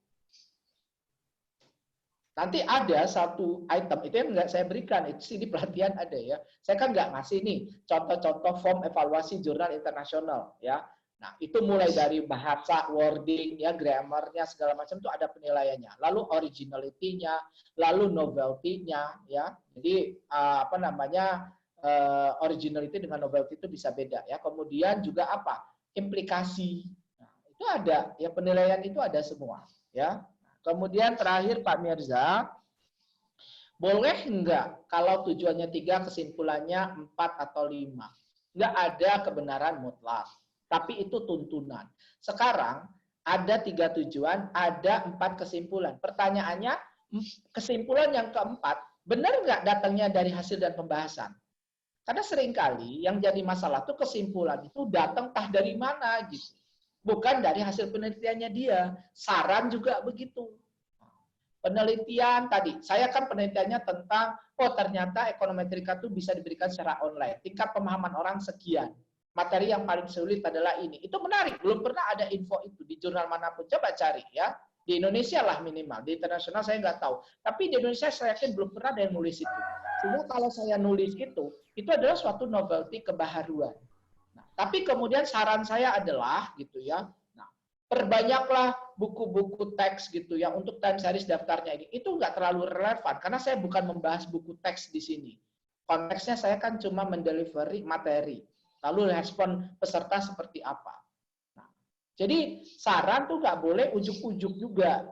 Speaker 1: Nanti ada satu item, itu yang nggak saya berikan, itu sih di pelatihan ada ya. Saya kan nggak ngasih nih contoh-contoh form evaluasi jurnal internasional ya. Nah, itu mulai dari bahasa, wording, ya, grammar-nya, segala macam itu ada penilaiannya. Lalu originality-nya, lalu novelty-nya, ya. Jadi, apa namanya, originality dengan novelty itu bisa beda, ya. Kemudian juga apa? Implikasi. Nah, itu ada, ya, penilaian itu ada semua, ya. Kemudian terakhir Pak Mirza, boleh enggak kalau tujuannya 3, kesimpulannya 4 atau 5? Enggak ada kebenaran mutlak. Tapi itu tuntunan. Sekarang ada 3 tujuan, ada 4 kesimpulan. Pertanyaannya, kesimpulan yang keempat, benar nggak datangnya dari hasil dan pembahasan? Karena seringkali yang jadi masalah tuh kesimpulan itu datang entah dari mana gitu. Bukan dari hasil penelitiannya dia. Saran juga begitu. Penelitian tadi, saya kan penelitiannya tentang, oh ternyata ekonometrika itu bisa diberikan secara online. Tingkat pemahaman orang sekian. Materi yang paling sulit adalah ini. Itu menarik, belum pernah ada info itu di jurnal manapun. Coba cari ya. Di Indonesia lah minimal, di internasional saya nggak tahu. Tapi di Indonesia saya yakin belum pernah ada yang nulis itu. Sehingga kalau saya nulis itu adalah suatu novelty kebaharuan. Nah, tapi kemudian saran saya adalah gitu ya. Nah, perbanyaklah buku-buku teks gitu ya untuk time series daftarnya ini. Itu nggak terlalu relevan karena saya bukan membahas buku teks di sini. Konteksnya saya kan cuma mendelivery materi. Lalu respon peserta seperti apa. Nah, jadi saran tuh nggak boleh ujuk-ujuk juga.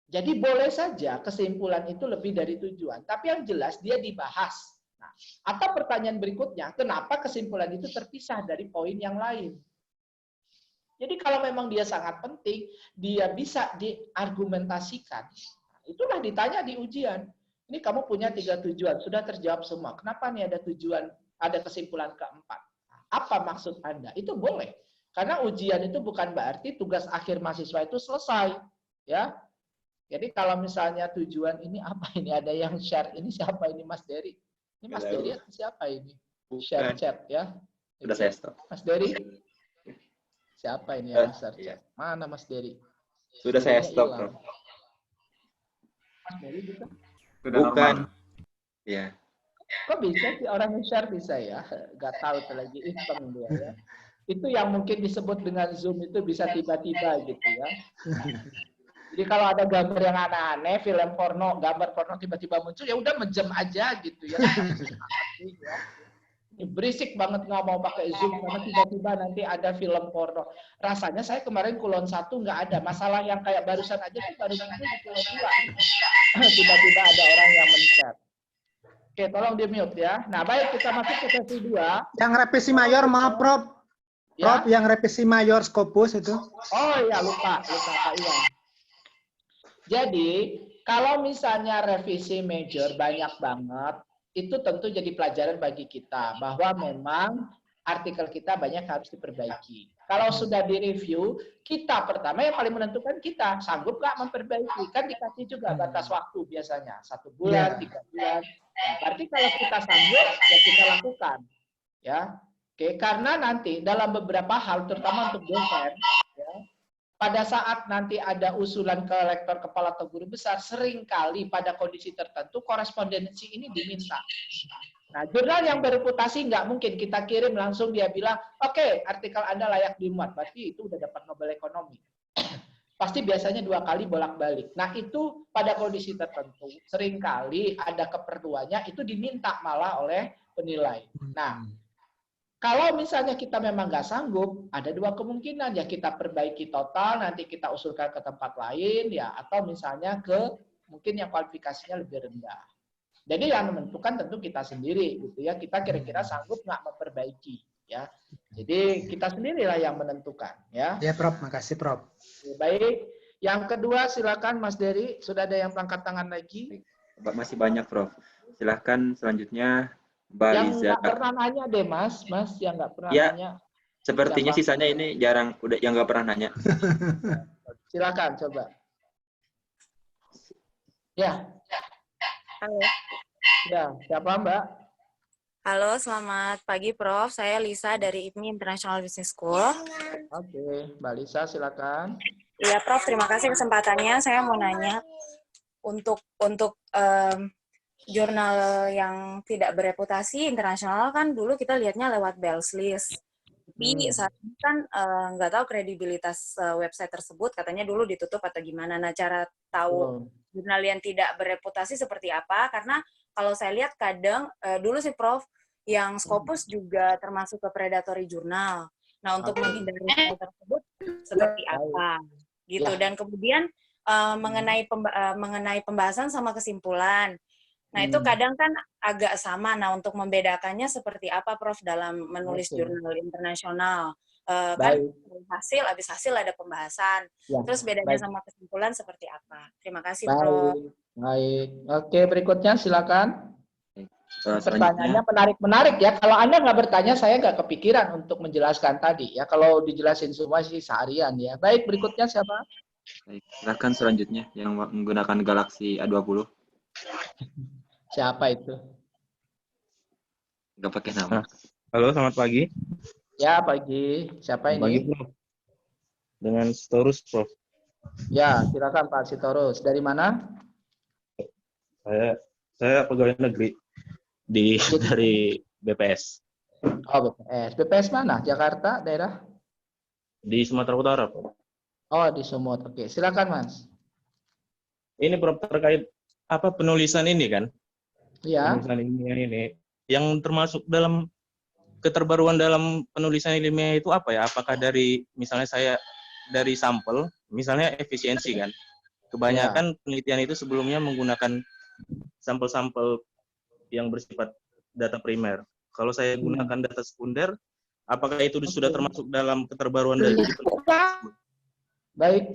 Speaker 1: Jadi boleh saja kesimpulan itu lebih dari tujuan. Tapi yang jelas dia dibahas. Nah, atau pertanyaan berikutnya, kenapa kesimpulan itu terpisah dari poin yang lain? Jadi kalau memang dia sangat penting, dia bisa diargumentasikan. Itulah ditanya di ujian. Ini kamu punya 3 tujuan, sudah terjawab semua. Kenapa nih ada tujuan, ada kesimpulan keempat? Apa maksud Anda? Itu boleh. Karena ujian itu bukan berarti tugas akhir mahasiswa itu selesai. Ya. Jadi kalau misalnya tujuan ini apa ini? Ada yang share. Ini siapa ini Mas Dery? Ini Mas Dery atau siapa ini? Share chat ya.
Speaker 2: Sudah saya stop.
Speaker 1: Mas Dery? Siapa ini yang share chat? Mana Mas Dery?
Speaker 2: Sudah saya stop, Prof.
Speaker 1: Mas Dery bisa?
Speaker 2: Bukan. Ya.
Speaker 1: Kok bisa sih orang yang share bisa ya? Gak tahu tuh lagi iseng dia ya. Itu yang mungkin disebut dengan Zoom itu bisa tiba-tiba gitu ya. Jadi kalau ada gambar yang aneh-aneh, film porno, gambar porno tiba-tiba muncul, ya udah menjem aja gitu ya. Ini berisik banget nggak mau pakai Zoom karena tiba-tiba nanti ada film porno. Rasanya saya kemarin Kulon 1 nggak ada. Masalah yang kayak barusan aja tuh baru muncul di Kulon 2. Tiba-tiba ada orang yang men-share. Oke, tolong di-mute ya. Nah, baik, kita masuk ke sesi 2.
Speaker 6: Yang revisi mayor, maaf Prof. Prof,
Speaker 1: Ya?
Speaker 6: yang revisi mayor Scopus itu.
Speaker 1: Oh iya, lupa Pak Iwan. Jadi, kalau misalnya revisi major banyak banget, itu tentu jadi pelajaran bagi kita bahwa memang artikel kita banyak harus diperbaiki. Kalau sudah direview, kita pertama yang paling menentukan kita sanggup nggak memperbaiki. Kan dikasih juga batas waktu biasanya 1 bulan, 3 bulan. Nah, berarti kalau kita sanggup ya kita lakukan, ya. Oke, karena nanti dalam beberapa hal, terutama untuk dosen, ya, pada saat nanti ada usulan ke rektor kepala atau guru besar, seringkali pada kondisi tertentu korespondensi ini diminta. Nah, jurnal yang bereputasi nggak mungkin kita kirim langsung dia bilang, oke, artikel Anda layak dimuat, berarti itu udah dapat Nobel Ekonomi. Pasti biasanya 2 kali bolak-balik. Nah, itu pada kondisi tertentu, seringkali ada keperluannya, itu diminta malah oleh penilai. Nah, kalau misalnya kita memang nggak sanggup, ada 2 kemungkinan. Ya kita perbaiki total, nanti kita usulkan ke tempat lain, ya atau misalnya ke mungkin yang kualifikasinya lebih rendah. Jadi yang menentukan tentu kita sendiri, gitu ya. Kita kira-kira sanggup nggak memperbaiki, ya. Jadi kita sendirilah yang menentukan, ya.
Speaker 6: Ya Prof, makasih Prof.
Speaker 1: Baik. Yang kedua, silakan Mas Dery. Sudah ada yang angkat tangan lagi?
Speaker 2: Masih banyak, Prof. Silahkan selanjutnya Mbak
Speaker 1: Yang
Speaker 2: Liza.
Speaker 1: nggak pernah nanya deh, Mas yang nggak pernah
Speaker 2: Ya,
Speaker 1: nanya.
Speaker 2: sepertinya
Speaker 1: Siapa?
Speaker 2: sisanya ini jarang, udah yang nggak pernah nanya.
Speaker 1: Silakan coba. Ya.
Speaker 7: Halo.
Speaker 1: Ya, siapa Mbak?
Speaker 7: Halo, selamat pagi Prof. Saya Lisa dari IPMI International Business School.
Speaker 1: Oke, Mbak Lisa silakan.
Speaker 7: Iya Prof, terima kasih kesempatannya. Saya mau nanya untuk jurnal yang tidak bereputasi internasional kan dulu kita lihatnya lewat Bells List. Tapi saat ini kan nggak tahu kredibilitas website tersebut, katanya dulu ditutup atau gimana. Nah, cara tahu jurnal yang tidak bereputasi seperti apa? Karena kalau saya lihat kadang, dulu sih Prof, yang Scopus juga termasuk ke predatory jurnal. Nah, untuk menghindari hal tersebut seperti apa? Gitu. Dan kemudian mengenai pembahasan sama kesimpulan. Nah, itu kadang kan agak sama. Nah, untuk membedakannya seperti apa, Prof, dalam menulis jurnal internasional? Kan habis hasil ada pembahasan. Terus bedanya sama kesimpulan seperti apa? Terima kasih, Prof.
Speaker 1: Baik. Oke, berikutnya silakan.
Speaker 2: Selanjutnya,
Speaker 1: Pertanyaannya menarik ya. Kalau Anda nggak bertanya, saya nggak kepikiran untuk menjelaskan tadi ya. Kalau dijelasin semua sih seharian ya. Baik, berikutnya siapa?
Speaker 2: baik, silakan selanjutnya yang menggunakan Galaxy A20.
Speaker 1: Siapa itu?
Speaker 2: Nggak pakai nama.
Speaker 8: Halo, selamat pagi.
Speaker 1: Ya, pagi. Siapa ini?
Speaker 8: Pagi, Prof. Dengan Storus, Prof.
Speaker 1: Ya, silakan Pak Sitorus. Dari mana?
Speaker 8: Saya pegawai negeri dari BPS.
Speaker 1: Oh, BPS. BPS mana? Jakarta, daerah?
Speaker 8: Di Sumatera Utara, Prof.
Speaker 1: Oh, di Sumut. Oke, silakan Mas.
Speaker 8: Ini Prof terkait apa penulisan ini kan?
Speaker 1: Iya.
Speaker 8: Penulisan ilmiah ini yang termasuk dalam keterbaruan dalam penulisan ilmiah itu apa ya? Apakah dari misalnya saya dari sampel, misalnya efisiensi kan? Kebanyakan penelitian itu sebelumnya menggunakan sampel-sampel yang bersifat data primer. Kalau saya gunakan data sekunder, apakah itu sudah termasuk dalam keterbaruan dari penelitian tersebut?
Speaker 1: Baik.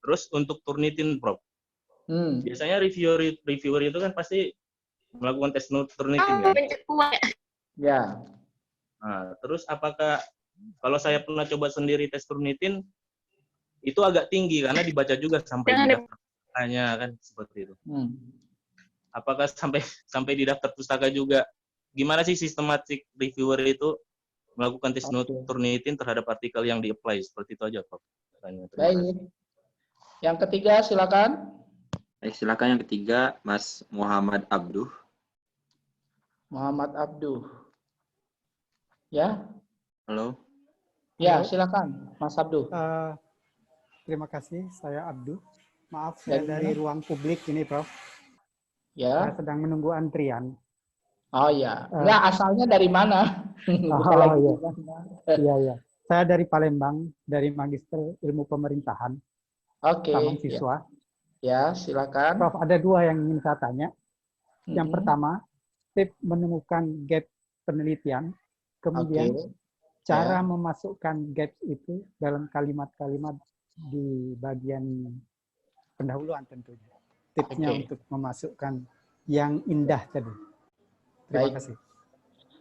Speaker 8: Terus untuk Turnitin, Prof. Biasanya reviewer itu kan pasti melakukan tes Turnitin kan?
Speaker 1: Ya.
Speaker 8: Nah, terus apakah kalau saya pernah coba sendiri tes Turnitin itu agak tinggi karena dibaca juga sampai di daftar pustaka kan seperti itu. Apakah sampai di daftar pustaka juga? Gimana sih sistematik reviewer itu melakukan tes Turnitin terhadap artikel yang di-apply seperti itu aja, Prof.
Speaker 1: Baik. Yang ketiga silakan.
Speaker 2: Baik, silakan yang ketiga Mas Muhammad Abduh.
Speaker 1: Muhammad Abduh. Ya.
Speaker 2: Halo.
Speaker 1: Ya, silakan Mas Abduh.
Speaker 9: Terima kasih, saya Abduh. Maaf, saya dari ruang publik ini, Prof.
Speaker 1: Ya.
Speaker 9: Saya sedang menunggu antrian.
Speaker 1: Oh ya. Enggak, asalnya dari mana?
Speaker 9: Iya. Saya dari Palembang, dari Magister Ilmu Pemerintahan.
Speaker 1: Oke.
Speaker 9: Calon siswa.
Speaker 1: Ya, silakan.
Speaker 9: Prof, ada dua yang ingin saya tanya. Yang pertama, tips menemukan gap penelitian. Kemudian, cara memasukkan gaps itu dalam kalimat-kalimat di bagian pendahuluan tentunya. Tipsnya untuk memasukkan yang indah tadi. Terima kasih.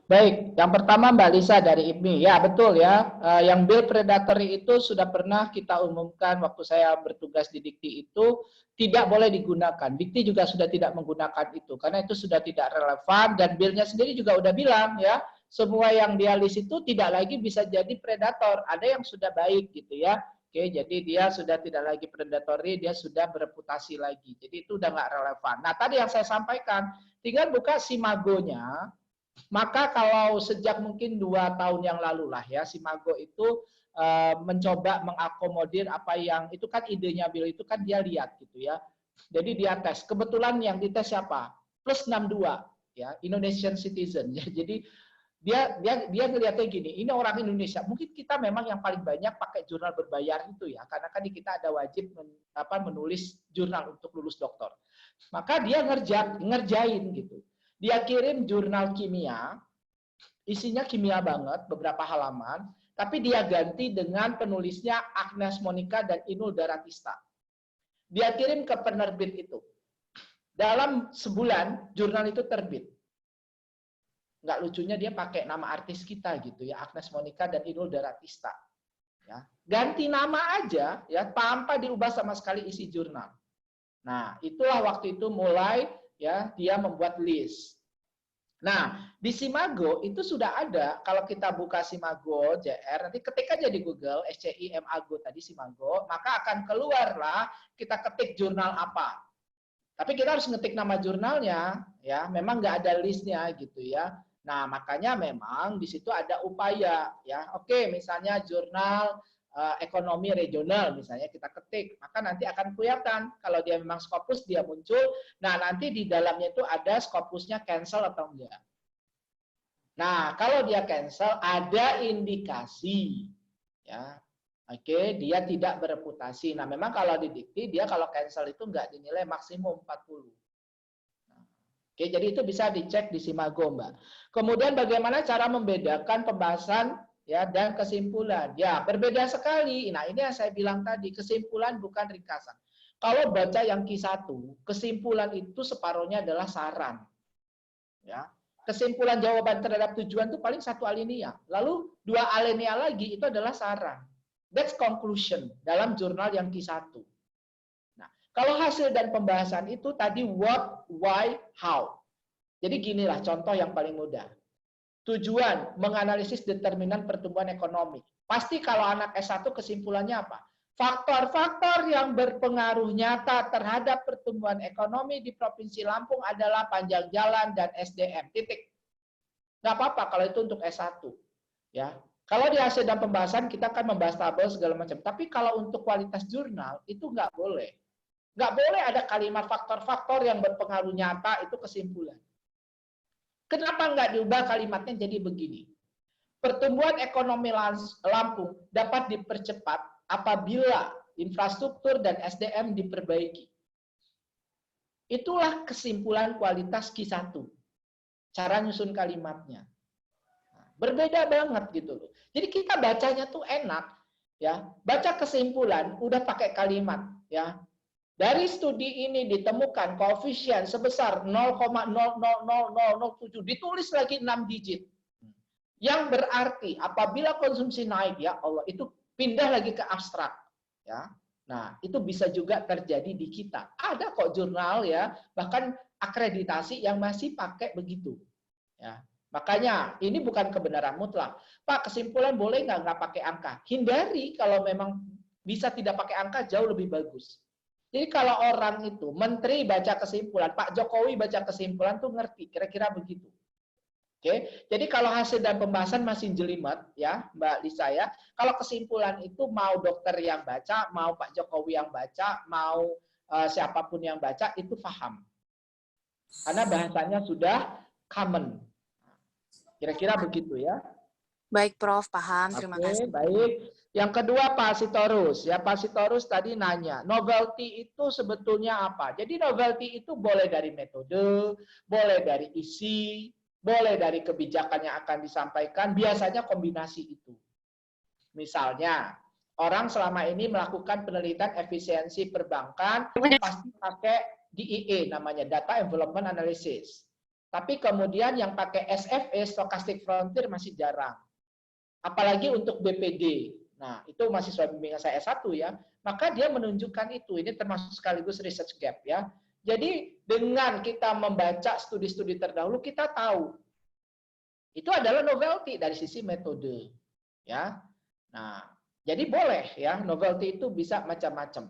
Speaker 1: Baik, yang pertama Mbak Lisa dari IPMI. Ya, betul ya. Yang bill predatory itu sudah pernah kita umumkan waktu saya bertugas di Dikti itu tidak boleh digunakan. Dikti juga sudah tidak menggunakan itu karena itu sudah tidak relevan dan billnya sendiri juga udah bilang ya, semua yang dia list itu tidak lagi bisa jadi predator. Ada yang sudah baik gitu ya. Oke, jadi dia sudah tidak lagi predatory, dia sudah bereputasi lagi. Jadi itu udah nggak relevan. Nah, tadi yang saya sampaikan, tinggal buka Simago-nya. Maka kalau sejak mungkin 2 tahun yang lalu lah ya, Simago itu mencoba mengakomodir apa yang, itu kan idenya Bill itu kan dia lihat gitu ya. Jadi dia tes. Kebetulan yang dites siapa? Plus 62 ya, Indonesian citizen ya. Jadi dia ngelihatnya gini, ini orang Indonesia, mungkin kita memang yang paling banyak pakai jurnal berbayar itu ya, karena kan kita ada wajib menulis jurnal untuk lulus doktor. Maka dia ngerjain gitu. Dia kirim jurnal kimia, isinya kimia banget, beberapa halaman, tapi dia ganti dengan penulisnya Agnes Monica dan Inul Daratista. Dia kirim ke penerbit itu. Dalam sebulan, jurnal itu terbit. Nggak lucunya dia pakai nama artis kita gitu ya, Agnes Monica dan Inul Daratista. Ya, ganti nama aja ya, tanpa diubah sama sekali isi jurnal. Nah, itulah waktu itu mulai ya dia membuat list. Nah, di Simago itu sudah ada, kalau kita buka Simago JR, nanti ketik aja di Google, SCIMAGO tadi Simago, maka akan keluarlah kita ketik jurnal apa. Tapi kita harus ngetik nama jurnalnya, ya. Memang nggak ada listnya gitu ya. Nah, makanya memang di situ ada upaya, ya. Oke, misalnya jurnal ekonomi regional, misalnya kita ketik, maka nanti akan kelihatan kalau dia memang Scopus dia muncul. Nah, nanti di dalamnya itu ada Scopusnya cancel atau enggak. Nah, kalau dia cancel ada indikasi, ya. Oke, dia tidak bereputasi. Nah, memang kalau di Dikti dia kalau cancel itu enggak dinilai maksimum 40. Oke, jadi itu bisa dicek di Simago, Mbak. Kemudian bagaimana cara membedakan pembahasan ya dan kesimpulan? Ya, berbeda sekali. Nah, ini yang saya bilang tadi, kesimpulan bukan ringkasan. Kalau baca yang Q1, kesimpulan itu separuhnya adalah saran. Ya. Kesimpulan jawaban terhadap tujuan itu paling 1 alinea. Lalu 2 alinea lagi itu adalah saran. That's conclusion dalam jurnal yang Q1. Kalau hasil dan pembahasan itu tadi what, why, how. Jadi ginilah contoh yang paling mudah. Tujuan menganalisis determinan pertumbuhan ekonomi. Pasti kalau anak S1 kesimpulannya apa? Faktor-faktor yang berpengaruh nyata terhadap pertumbuhan ekonomi di Provinsi Lampung adalah panjang jalan dan SDM. Titik. Nggak apa-apa kalau itu untuk S1. Ya. Kalau di hasil dan pembahasan kita akan membahas tabel segala macam. Tapi kalau untuk kualitas jurnal itu nggak boleh. Nggak boleh ada kalimat faktor-faktor yang berpengaruh nyata itu kesimpulan. Kenapa nggak diubah kalimatnya jadi begini? Pertumbuhan ekonomi Lampung dapat dipercepat apabila infrastruktur dan SDM diperbaiki. Itulah kesimpulan kualitas Q1. Cara nyusun kalimatnya. Berbeda banget gitu loh. Jadi kita bacanya tuh enak, ya. Baca kesimpulan udah pakai kalimat, ya. Dari studi ini ditemukan koefisien sebesar 0,000007, ditulis lagi 6 digit. Yang berarti apabila konsumsi naik, ya Allah, itu pindah lagi ke abstrak. Ya. Nah, itu bisa juga terjadi di kita. Ada kok jurnal ya, bahkan akreditasi yang masih pakai begitu. Ya. Makanya ini bukan kebenaran mutlak. Pak, kesimpulan boleh nggak pakai angka? Hindari kalau memang bisa tidak pakai angka jauh lebih bagus. Jadi kalau orang itu, menteri baca kesimpulan, Pak Jokowi baca kesimpulan tuh ngerti, kira-kira begitu. Oke, jadi kalau hasil dan pembahasan masih jelimet, ya Mbak Lisa ya, kalau kesimpulan itu mau dokter yang baca, mau Pak Jokowi yang baca, mau siapapun yang baca, itu paham. Karena bahasanya sudah common. Kira-kira begitu ya.
Speaker 7: Baik Prof, paham. Terima kasih.
Speaker 1: Baik. Yang kedua Pak Sitorus, ya Pak Sitorus tadi nanya, novelty itu sebetulnya apa? Jadi novelty itu boleh dari metode, boleh dari isi, boleh dari kebijakan yang akan disampaikan, biasanya kombinasi itu. Misalnya, orang selama ini melakukan penelitian efisiensi perbankan, pasti pakai DEA namanya, Data Envelopment Analysis. Tapi kemudian yang pakai SFA, Stochastic Frontier, masih jarang. Apalagi untuk BPD. Nah, itu mahasiswa bimbingan saya S1 ya. Maka dia menunjukkan itu. Ini termasuk sekaligus research gap ya. Jadi dengan kita membaca studi-studi terdahulu, kita tahu itu adalah novelty dari sisi metode. Ya. Nah, jadi boleh ya, novelty itu bisa macam-macam.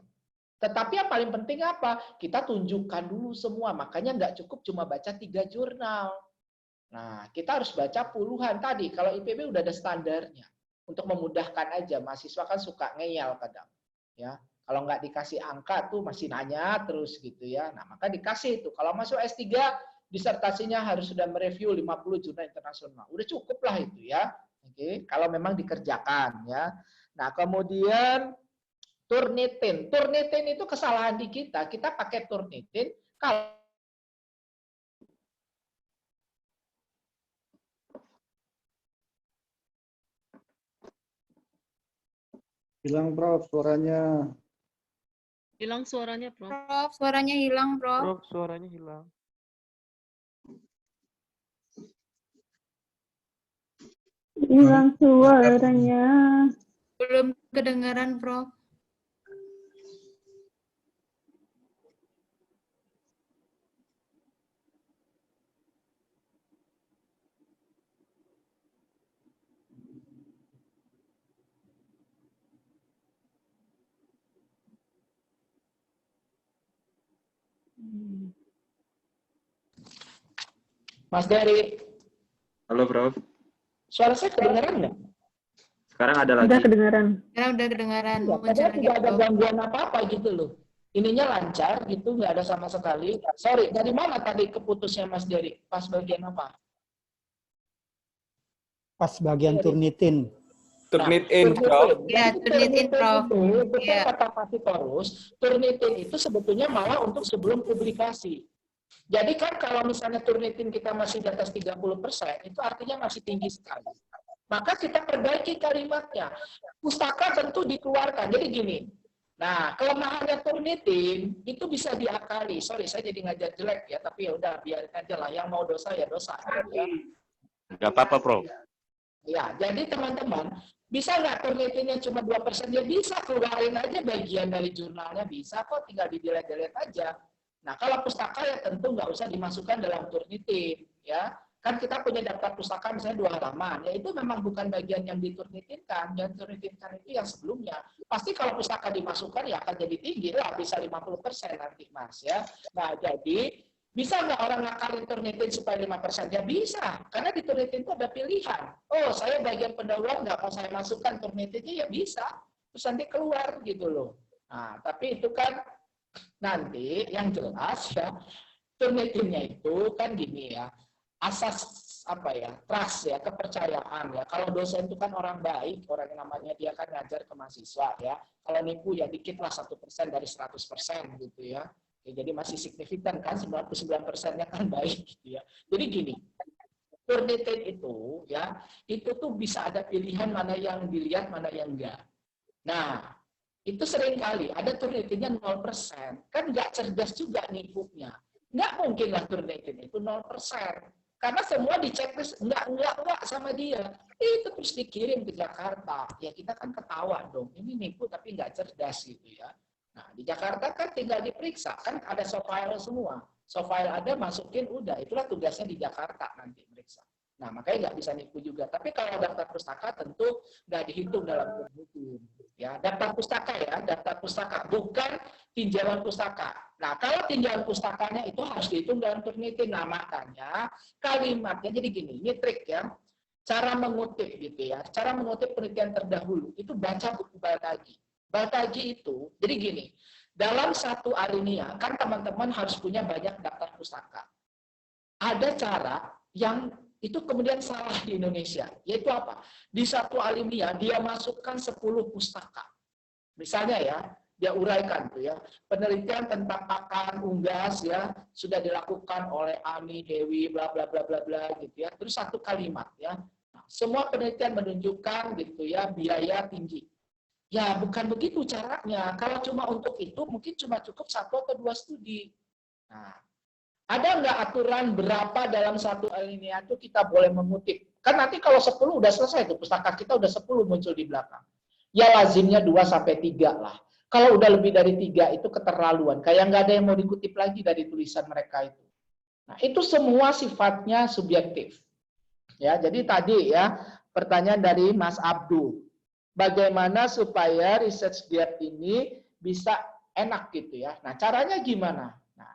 Speaker 1: Tetapi yang paling penting apa? Kita tunjukkan dulu semua. Makanya nggak cukup cuma baca 3 jurnal. Nah, kita harus baca puluhan tadi. Kalau IPB udah ada standarnya. Untuk memudahkan aja, mahasiswa kan suka ngeyel kadang. Ya, kalau nggak dikasih angka tuh masih nanya terus gitu ya. Nah, maka dikasih itu. Kalau masuk S3, disertasinya harus sudah mereview 50 jurnal internasional. Udah cukup lah itu ya. Oke, kalau memang dikerjakan ya. Nah, kemudian Turnitin. Turnitin itu kesalahan di kita. Kita pakai Turnitin kalau
Speaker 10: hilang Prof suaranya.
Speaker 5: Hilang suaranya, Prof.
Speaker 11: Prof, suaranya hilang, Prof.
Speaker 12: Prof, suaranya hilang.
Speaker 4: Hilang suaranya.
Speaker 11: Belum kedengaran, Prof.
Speaker 1: Mas Dery,
Speaker 2: Halo, Prof.
Speaker 1: suara saya kedengaran nggak?
Speaker 2: Sekarang ada
Speaker 4: Udah
Speaker 2: lagi.
Speaker 4: kedengaran.
Speaker 11: Sekarang udah kedengaran.
Speaker 1: Ya,
Speaker 11: Mau
Speaker 1: padahal
Speaker 11: lagi,
Speaker 1: tidak ada
Speaker 11: Prof.
Speaker 1: gangguan apa-apa gitu loh. Ininya lancar gitu, nggak ada sama sekali. Sorry, dari mana tadi keputusnya Mas Dery? Pas bagian apa?
Speaker 9: Pas bagian Turnitin.
Speaker 12: Turnitin, Prof.
Speaker 11: Ya, Turnitin, Prof.
Speaker 1: Betul
Speaker 11: Ya.
Speaker 1: kata Pak Sitorus, Turnitin itu sebetulnya malah untuk sebelum publikasi. Jadi kan kalau misalnya Turnitin kita masih di atas 30%, itu artinya masih tinggi sekali. Maka kita perbaiki kalimatnya. Pustaka tentu dikeluarkan. Jadi gini, nah kelemahannya Turnitin itu bisa diakali. Sorry, saya jadi ngajar jelek ya, tapi ya udah biarin aja lah. Yang mau dosa ya dosa. Ya.
Speaker 8: Nggak apa-apa, Prof.
Speaker 1: Ya, jadi teman-teman, bisa nggak Turnitinnya cuma 2%? Ya bisa, keluarin aja bagian dari jurnalnya, bisa kok, tinggal di-delete aja. Nah, kalau pustaka ya tentu nggak usah dimasukkan dalam Turnitin, ya. Kan kita punya daftar pustaka misalnya 2 halaman, ya itu memang bukan bagian yang diturnitinkan. Yang turnitinkan itu yang sebelumnya. Pasti kalau pustaka dimasukkan ya akan jadi tinggi lah, bisa 50% nanti, Mas, ya. Nah, jadi bisa nggak orang ngakalin Turnitin supaya 5%? Ya bisa, karena di Turnitin itu ada pilihan. Oh, saya bagian pendahuluan nggak mau saya masukkan Turnitinnya, ya bisa. Terus nanti keluar gitu loh. Nah, tapi itu kan nanti yang jelas ya, Turnitinnya itu kan gini ya, asas apa ya, trust ya, kepercayaan ya. Kalau dosen itu kan orang baik, orang yang namanya dia kan ngajar ke mahasiswa ya. Kalau nipu ya dikit lah 1% dari 100% gitu ya. Ya, jadi masih signifikan kan, 99%-nya kan baik gitu ya. Jadi gini, Turnitin itu ya, itu tuh bisa ada pilihan mana yang dilihat, mana yang enggak. Nah, itu sering kali ada Turnitinnya 0%, kan nggak cerdas juga nipunya. Nggak mungkin lah Turnitin itu 0%. Karena semua di checklist enggak sama dia. Itu terus dikirim ke Jakarta. Ya kita kan ketawa dong, ini nipu tapi nggak cerdas gitu ya. Nah, di Jakarta kan tinggal diperiksa, kan ada soft file semua. Soft file ada, masukin, udah. Itulah tugasnya di Jakarta nanti periksa. Nah, makanya nggak bisa nipu juga. Tapi kalau daftar pustaka tentu nggak dihitung dalam Turnitin. Ya, daftar pustaka ya, daftar pustaka. Bukan tinjauan pustaka. Nah, kalau tinjauan pustakanya itu harus dihitung dalam Turnitin. Nah, makanya kalimatnya jadi gini, ini trik ya. Cara mengutip gitu ya. Cara mengutip penelitian terdahulu, itu baca buku Baltagi. Baltagi itu, jadi gini, dalam satu alinea, kan teman-teman harus punya banyak daftar pustaka. Ada cara yang itu kemudian salah di Indonesia, yaitu apa? Di satu alinea, dia masukkan 10 pustaka. Misalnya ya, dia uraikan tuh ya, penelitian tentang pakan unggas ya, sudah dilakukan oleh Ami, Dewi, bla bla bla bla bla gitu ya, terus satu kalimat ya. Nah, semua penelitian menunjukkan gitu ya, biaya tinggi. Ya, bukan begitu caranya. Kalau cuma untuk itu, mungkin cuma cukup 1 atau 2 studi. Nah, ada nggak aturan berapa dalam satu alinea itu kita boleh mengutip? Kan nanti kalau 10 udah selesai, itu pustaka kita udah 10 muncul di belakang. Ya lazimnya 2-3 lah. Kalau udah lebih dari 3 itu keterlaluan. Kayak nggak ada yang mau dikutip lagi dari tulisan mereka itu. Nah, itu semua sifatnya subjektif. Ya, jadi tadi ya, pertanyaan dari Mas Abdul. Bagaimana supaya research gap ini bisa enak gitu ya. Nah, caranya gimana? Nah,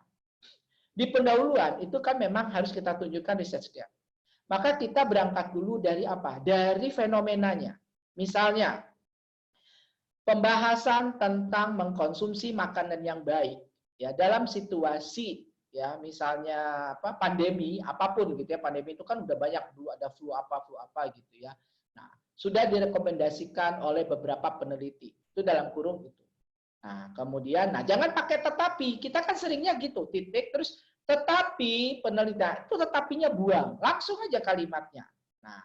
Speaker 1: di pendahuluan itu kan memang harus kita tunjukkan research gap. Maka kita berangkat dulu dari apa? Dari fenomenanya. Misalnya, pembahasan tentang mengkonsumsi makanan yang baik ya dalam situasi ya misalnya apa pandemi apapun gitu ya. Pandemi itu kan udah banyak dulu, ada flu apa gitu ya. Nah, sudah direkomendasikan oleh beberapa peneliti. Itu dalam kurung itu. Nah, kemudian, jangan pakai tetapi. Kita kan seringnya gitu, titik, terus tetapi penelitian, itu tetapinya buang. Langsung aja kalimatnya. Nah,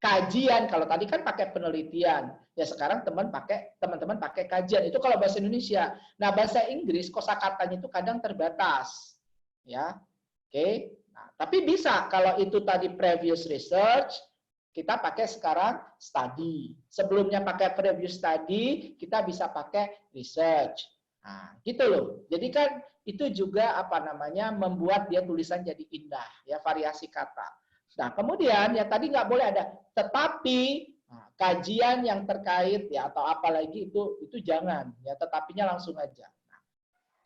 Speaker 1: kajian, kalau tadi kan pakai penelitian. Ya sekarang teman-teman pakai kajian. Itu kalau bahasa Indonesia. Nah, bahasa Inggris, kosakatanya itu kadang terbatas. Ya, oke. Nah, tapi bisa, kalau itu tadi previous research, kita pakai sekarang study. Sebelumnya pakai previous study, kita bisa pakai research. Nah, gitu loh. Jadi kan itu juga apa namanya membuat dia tulisan jadi indah, ya variasi kata. Nah, kemudian ya tadi nggak boleh ada tetapi kajian yang terkait ya atau apalagi itu jangan ya, tetapinya langsung aja. Nah,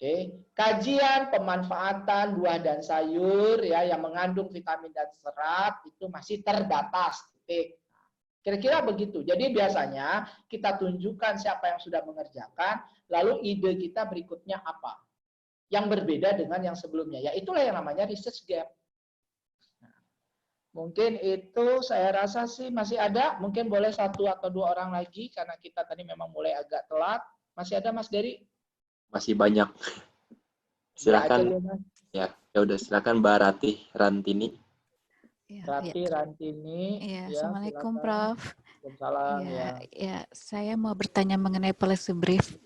Speaker 1: Oke, kajian pemanfaatan buah dan sayur ya yang mengandung vitamin dan serat itu masih terbatas. Titik. Kira-kira begitu. Jadi biasanya kita tunjukkan siapa yang sudah mengerjakan, lalu ide kita berikutnya apa yang berbeda dengan yang sebelumnya. Ya itulah yang namanya research gap. Mungkin itu saya rasa sih masih ada. Mungkin boleh 1 atau 2 orang lagi karena kita tadi memang mulai agak telat. Masih ada Mas Dery?
Speaker 2: Masih banyak. Silakan. Ya udah silakan Mbak Rantini.
Speaker 1: Rati Rantini.
Speaker 11: Iya,
Speaker 1: Ya,
Speaker 11: Assalamualaikum
Speaker 1: silakan.
Speaker 11: Prof.
Speaker 1: Waalaikumsalam.
Speaker 11: Ya, saya mau bertanya mengenai policy brief.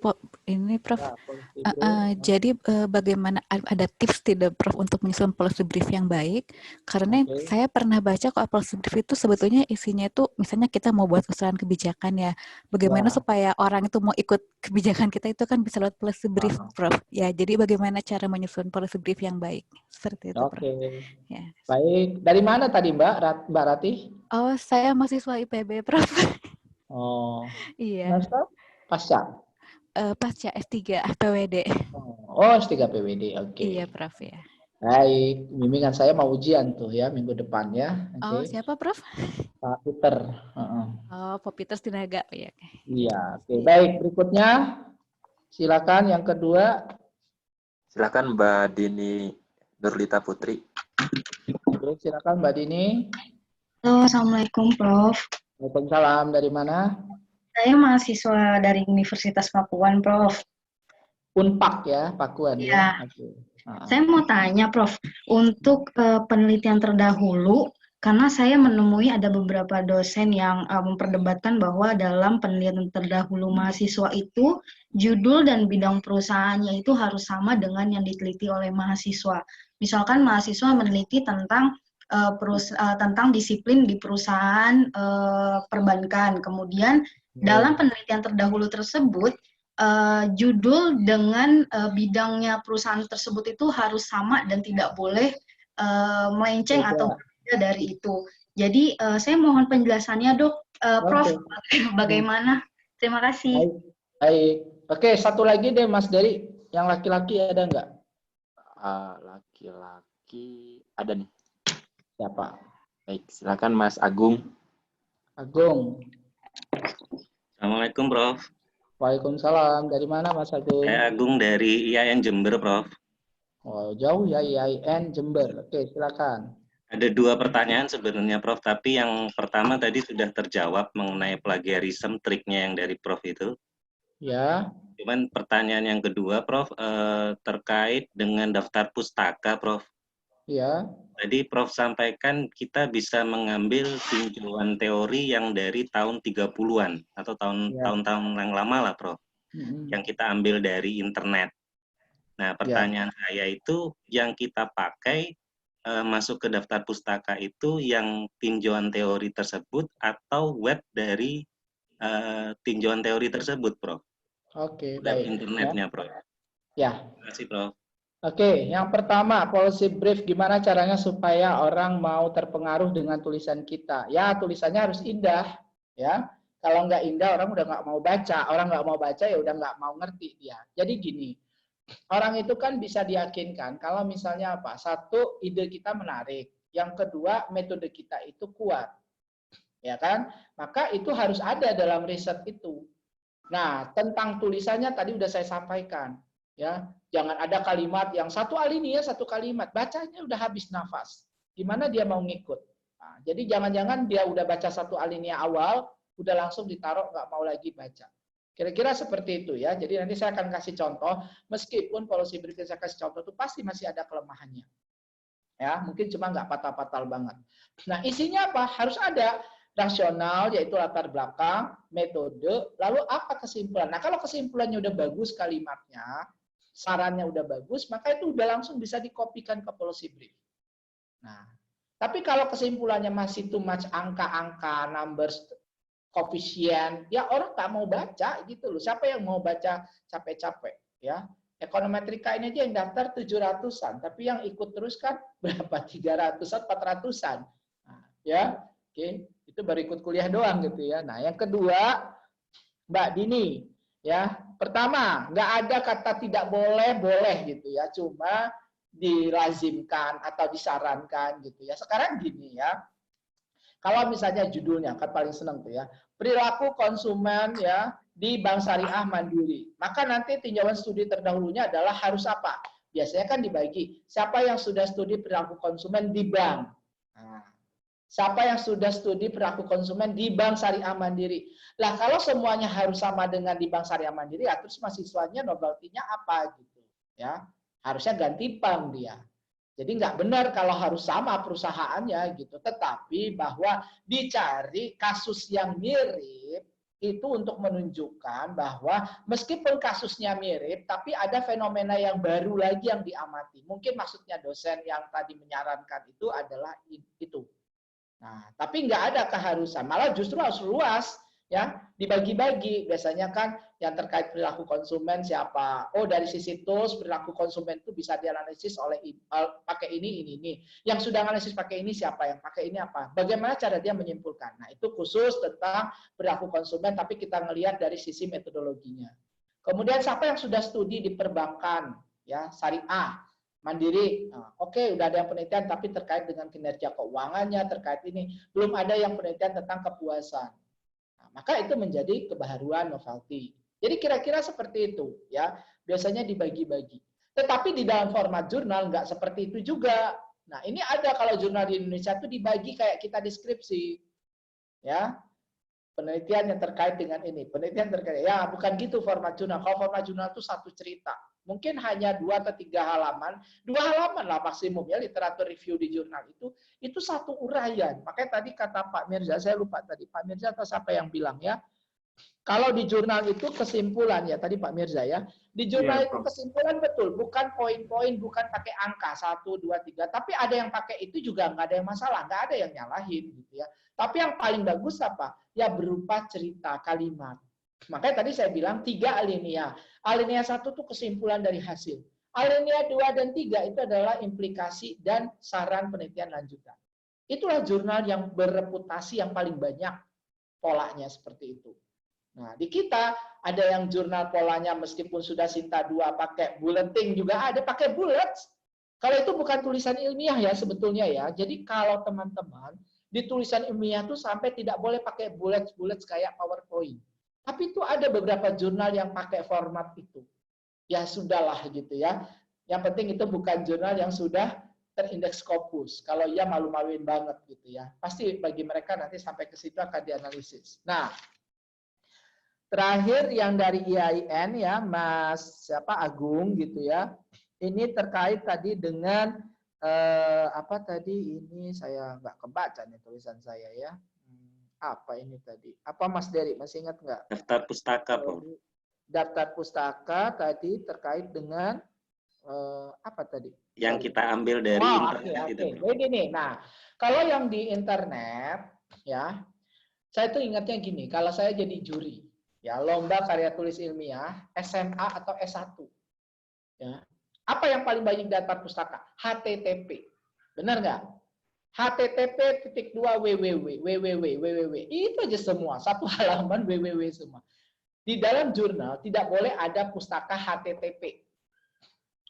Speaker 11: Ini Prof,
Speaker 1: Ya, policy brief.
Speaker 11: jadi bagaimana ada tips tidak Prof untuk menyusun policy brief yang baik? Karena saya pernah baca kalau policy brief itu sebetulnya isinya itu misalnya kita mau buat usulan kebijakan ya, bagaimana supaya orang itu mau ikut kebijakan kita itu kan bisa lewat policy brief Prof. Ya, jadi bagaimana cara menyusun policy brief yang baik? Seperti itu Prof. Ya.
Speaker 1: Baik, dari mana tadi Mbak Rati?
Speaker 11: Oh, saya mahasiswa IPB, Prof.
Speaker 1: Oh.
Speaker 11: Iya.
Speaker 1: Pasca?
Speaker 11: Pasca S3 PWD.
Speaker 1: Oh, S3 PWD. Oke.
Speaker 11: Iya, Prof ya.
Speaker 1: Baik, bimbingan saya mau ujian tuh ya minggu depan ya.
Speaker 11: Oh, siapa Prof?
Speaker 1: Pak Peter.
Speaker 11: Oh, Pak Peter Sinaga ya.
Speaker 1: Iya, oke. Baik, berikutnya silakan yang kedua.
Speaker 2: Silakan Mbak Dini Nurlita Putri.
Speaker 1: Oke, silakan Mbak Dini.
Speaker 13: Halo, Assalamualaikum Prof.
Speaker 1: Waalaikumsalam. Dari mana?
Speaker 13: Saya mahasiswa dari Universitas Pakuan, Prof.
Speaker 1: Unpak ya, Pakuan ya. Okay.
Speaker 13: Saya mau tanya, Prof, untuk penelitian terdahulu, karena saya menemui ada beberapa dosen yang memperdebatkan bahwa dalam penelitian terdahulu mahasiswa itu, judul dan bidang perusahaannya itu harus sama dengan yang diteliti oleh mahasiswa. Misalkan mahasiswa meneliti tentang tentang disiplin di perusahaan perbankan. Kemudian dalam penelitian terdahulu tersebut, judul dengan bidangnya perusahaan tersebut itu harus sama dan tidak boleh melenceng atau berbeda dari itu. Jadi saya mohon penjelasannya Dok, Prof, bagaimana? Terima kasih.
Speaker 1: Baik. Oke, satu lagi deh Mas Dery, yang laki-laki ada nggak?
Speaker 2: Laki-laki ada nih.
Speaker 1: Siapa?
Speaker 2: Baik, silakan Mas Agung.
Speaker 1: Agung.
Speaker 8: Assalamualaikum, Prof.
Speaker 1: Waalaikumsalam. Dari mana Mas Agung?
Speaker 8: Saya Agung dari IAIN Jember, Prof.
Speaker 1: Oh, jauh ya IAIN Jember. Oke, silakan.
Speaker 8: Ada 2 pertanyaan sebenarnya, Prof. Tapi yang pertama tadi sudah terjawab mengenai plagiarisme, triknya yang dari Prof itu.
Speaker 1: Ya.
Speaker 8: Cuman pertanyaan yang kedua, Prof, terkait dengan daftar pustaka, Prof.
Speaker 1: Ya.
Speaker 8: Tadi Prof sampaikan kita bisa mengambil tinjauan teori yang dari tahun 30-an atau tahun-tahun yang lama lah, Prof. Yang kita ambil dari internet. Nah, pertanyaan saya itu yang kita pakai masuk ke daftar pustaka itu yang tinjauan teori tersebut atau web dari tinjauan teori tersebut, Prof.
Speaker 1: Oke,
Speaker 8: web
Speaker 1: baik.
Speaker 8: internetnya, Prof.
Speaker 1: Ya.
Speaker 8: Terima kasih, Prof.
Speaker 1: Oke, yang pertama, policy brief gimana caranya supaya orang mau terpengaruh dengan tulisan kita. Ya, tulisannya harus indah, ya. Kalau nggak indah, orang udah nggak mau baca. Orang nggak mau baca, ya udah nggak mau ngerti dia. Jadi gini, orang itu kan bisa diyakinkan kalau misalnya apa? 1, ide kita menarik. Yang kedua, metode kita itu kuat. Ya kan? Maka itu harus ada dalam riset itu. Nah, tentang tulisannya tadi udah saya sampaikan. Ya, jangan ada kalimat yang 1 alinea 1 kalimat, bacanya udah habis nafas. Gimana dia mau ngikut? Nah, jadi jangan-jangan dia udah baca 1 alinea awal, udah langsung ditaruh nggak mau lagi baca. Kira-kira seperti itu ya. Jadi nanti saya akan kasih contoh, meskipun policy brief saya kasih contoh itu pasti masih ada kelemahannya. Ya, mungkin cuma nggak patah-patah banget. Nah, isinya apa? Harus ada rasional, yaitu latar belakang, metode, lalu apa kesimpulan. Nah, kalau kesimpulannya udah bagus kalimatnya, sarannya udah bagus, maka itu udah langsung bisa dikopikan ke policy brief. Nah, tapi kalau kesimpulannya masih too much angka-angka, numbers, koefisien, ya orang nggak mau baca gitu loh. Siapa yang mau baca capek-capek ya? Ekonometrika ini aja yang daftar 700-an, tapi yang ikut terus kan berapa? 300-an, 400-an. Nah, ya, oke, itu baru ikut kuliah doang gitu ya. Nah, yang kedua, Mbak Dini, ya, Pertama, nggak ada kata tidak boleh, boleh gitu ya. Cuma dilazimkan atau disarankan gitu ya. Sekarang gini ya. Kalau misalnya judulnya kan paling seneng tuh ya, perilaku konsumen ya di Bank Syariah Mandiri. Maka nanti tinjauan studi terdahulunya adalah harus apa? Biasanya kan dibagi. Siapa yang sudah studi perilaku konsumen di bank? Nah, siapa yang sudah studi perilaku konsumen di Bank Syariah Mandiri? Lah kalau semuanya harus sama dengan di Bank Syariah Mandiri, ya terus mahasiswanya novelty-nya apa gitu ya? Harusnya ganti bank dia. Jadi nggak benar kalau harus sama perusahaannya gitu. Tetapi bahwa dicari kasus yang mirip itu untuk menunjukkan bahwa meskipun kasusnya mirip, tapi ada fenomena yang baru lagi yang diamati. Mungkin maksudnya dosen yang tadi menyarankan itu adalah itu. Nah, tapi nggak ada keharusan, malah justru harus luas, ya dibagi-bagi. Biasanya kan yang terkait perilaku konsumen siapa? Oh, dari sisi tools perilaku konsumen itu bisa dianalisis oleh pakai ini. Yang sudah analisis pakai ini siapa? Yang pakai ini apa? Bagaimana cara dia menyimpulkan? Nah, itu khusus tentang perilaku konsumen, tapi kita ngelihat dari sisi metodologinya. Kemudian siapa yang sudah studi di perbankan, ya syariah, mandiri, oke, udah ada yang penelitian tapi terkait dengan kinerja keuangannya, terkait ini belum ada yang penelitian tentang kepuasan. Nah, maka itu menjadi kebaharuan novelty. Jadi kira-kira seperti itu, ya biasanya dibagi-bagi. Tetapi di dalam format jurnal nggak seperti itu juga. Nah ini ada kalau jurnal di Indonesia itu dibagi kayak kita deskripsi, ya. Penelitian yang terkait dengan ini, penelitian terkait, ya bukan gitu format jurnal. Kalau format jurnal itu satu cerita, mungkin hanya 2 atau 3 halaman, 2 halaman lah maksimum ya literatur review di jurnal itu satu uraian. Makanya tadi kata Pak Mirza, saya lupa tadi Pak Mirza atau siapa yang bilang ya, kalau di jurnal itu kesimpulan ya tadi Pak Mirza ya, di jurnal itu kesimpulan betul, bukan poin-poin, bukan pakai angka 1, 2, 3, tapi ada yang pakai itu juga nggak ada yang masalah, nggak ada yang nyalahin gitu ya. Tapi yang paling bagus apa? Ya berupa cerita kalimat. Makanya tadi saya bilang 3 alinea. Alinea 1 itu kesimpulan dari hasil. Alinea 2 dan 3 itu adalah implikasi dan saran penelitian lanjutan. Itulah jurnal yang bereputasi yang paling banyak polanya seperti itu. Nah, di kita ada yang jurnal polanya meskipun sudah Sinta 2 pakai bulleting juga ada pakai bullets. Kalau itu bukan tulisan ilmiah ya sebetulnya ya. Jadi kalau teman-teman di tulisan ilmiah itu sampai tidak boleh pakai bullets kayak PowerPoint. Tapi itu ada beberapa jurnal yang pakai format itu. Ya sudahlah gitu ya. Yang penting itu bukan jurnal yang sudah terindeks Scopus. Kalau iya malu-maluin banget gitu ya. Pasti bagi mereka nanti sampai ke situ akan dianalisis. Nah, terakhir yang dari IAIN ya, Mas Agung gitu ya. Ini terkait tadi dengan apa tadi ini saya nggak kebaca nih tulisan saya ya. Apa ini tadi? Apa Mas Dery masih ingat nggak?
Speaker 2: Daftar pustaka, Pak.
Speaker 1: Daftar pustaka tadi terkait dengan apa tadi?
Speaker 2: Yang kita ambil dari internet itu.
Speaker 1: Begini, nah kalau yang di internet ya, saya tuh ingatnya gini, kalau saya jadi juri ya lomba karya tulis ilmiah SMA atau S1 ya. Apa yang paling banyak daftar pustaka? HTTP. Benar nggak? http://www. Itu aja semua. Satu halaman www semua. Di dalam jurnal tidak boleh ada pustaka HTTP.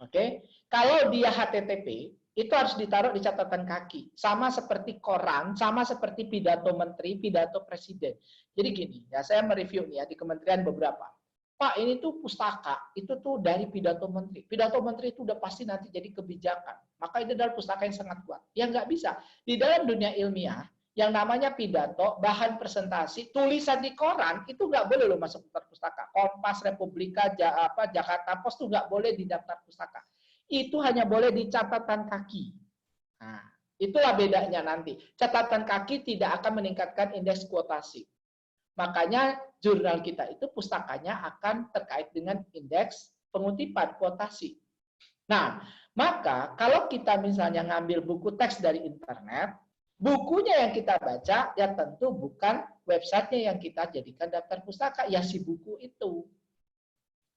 Speaker 1: Oke? Kalau dia HTTP, itu harus ditaruh di catatan kaki. Sama seperti koran, sama seperti pidato menteri, pidato presiden. Jadi gini, ya saya mereview nih ya di kementerian beberapa. Pak, ini tuh pustaka, itu tuh dari pidato menteri. Pidato menteri itu udah pasti nanti jadi kebijakan. Maka itu adalah pustaka yang sangat kuat. Ya nggak bisa. Di dalam dunia ilmiah, yang namanya pidato, bahan presentasi, tulisan di koran, itu nggak boleh loh masuk daftar pustaka. Kompas, Republika, Jakarta Post itu nggak boleh di daftar pustaka. Itu hanya boleh di catatan kaki. Nah, itulah bedanya nanti. Catatan kaki tidak akan meningkatkan indeks kuotasi. Makanya jurnal kita itu pustakanya akan terkait dengan indeks pengutipan kuotasi. Nah, maka kalau kita misalnya ngambil buku teks dari internet, bukunya yang kita baca ya tentu bukan websitenya yang kita jadikan daftar pustaka, ya si buku itu.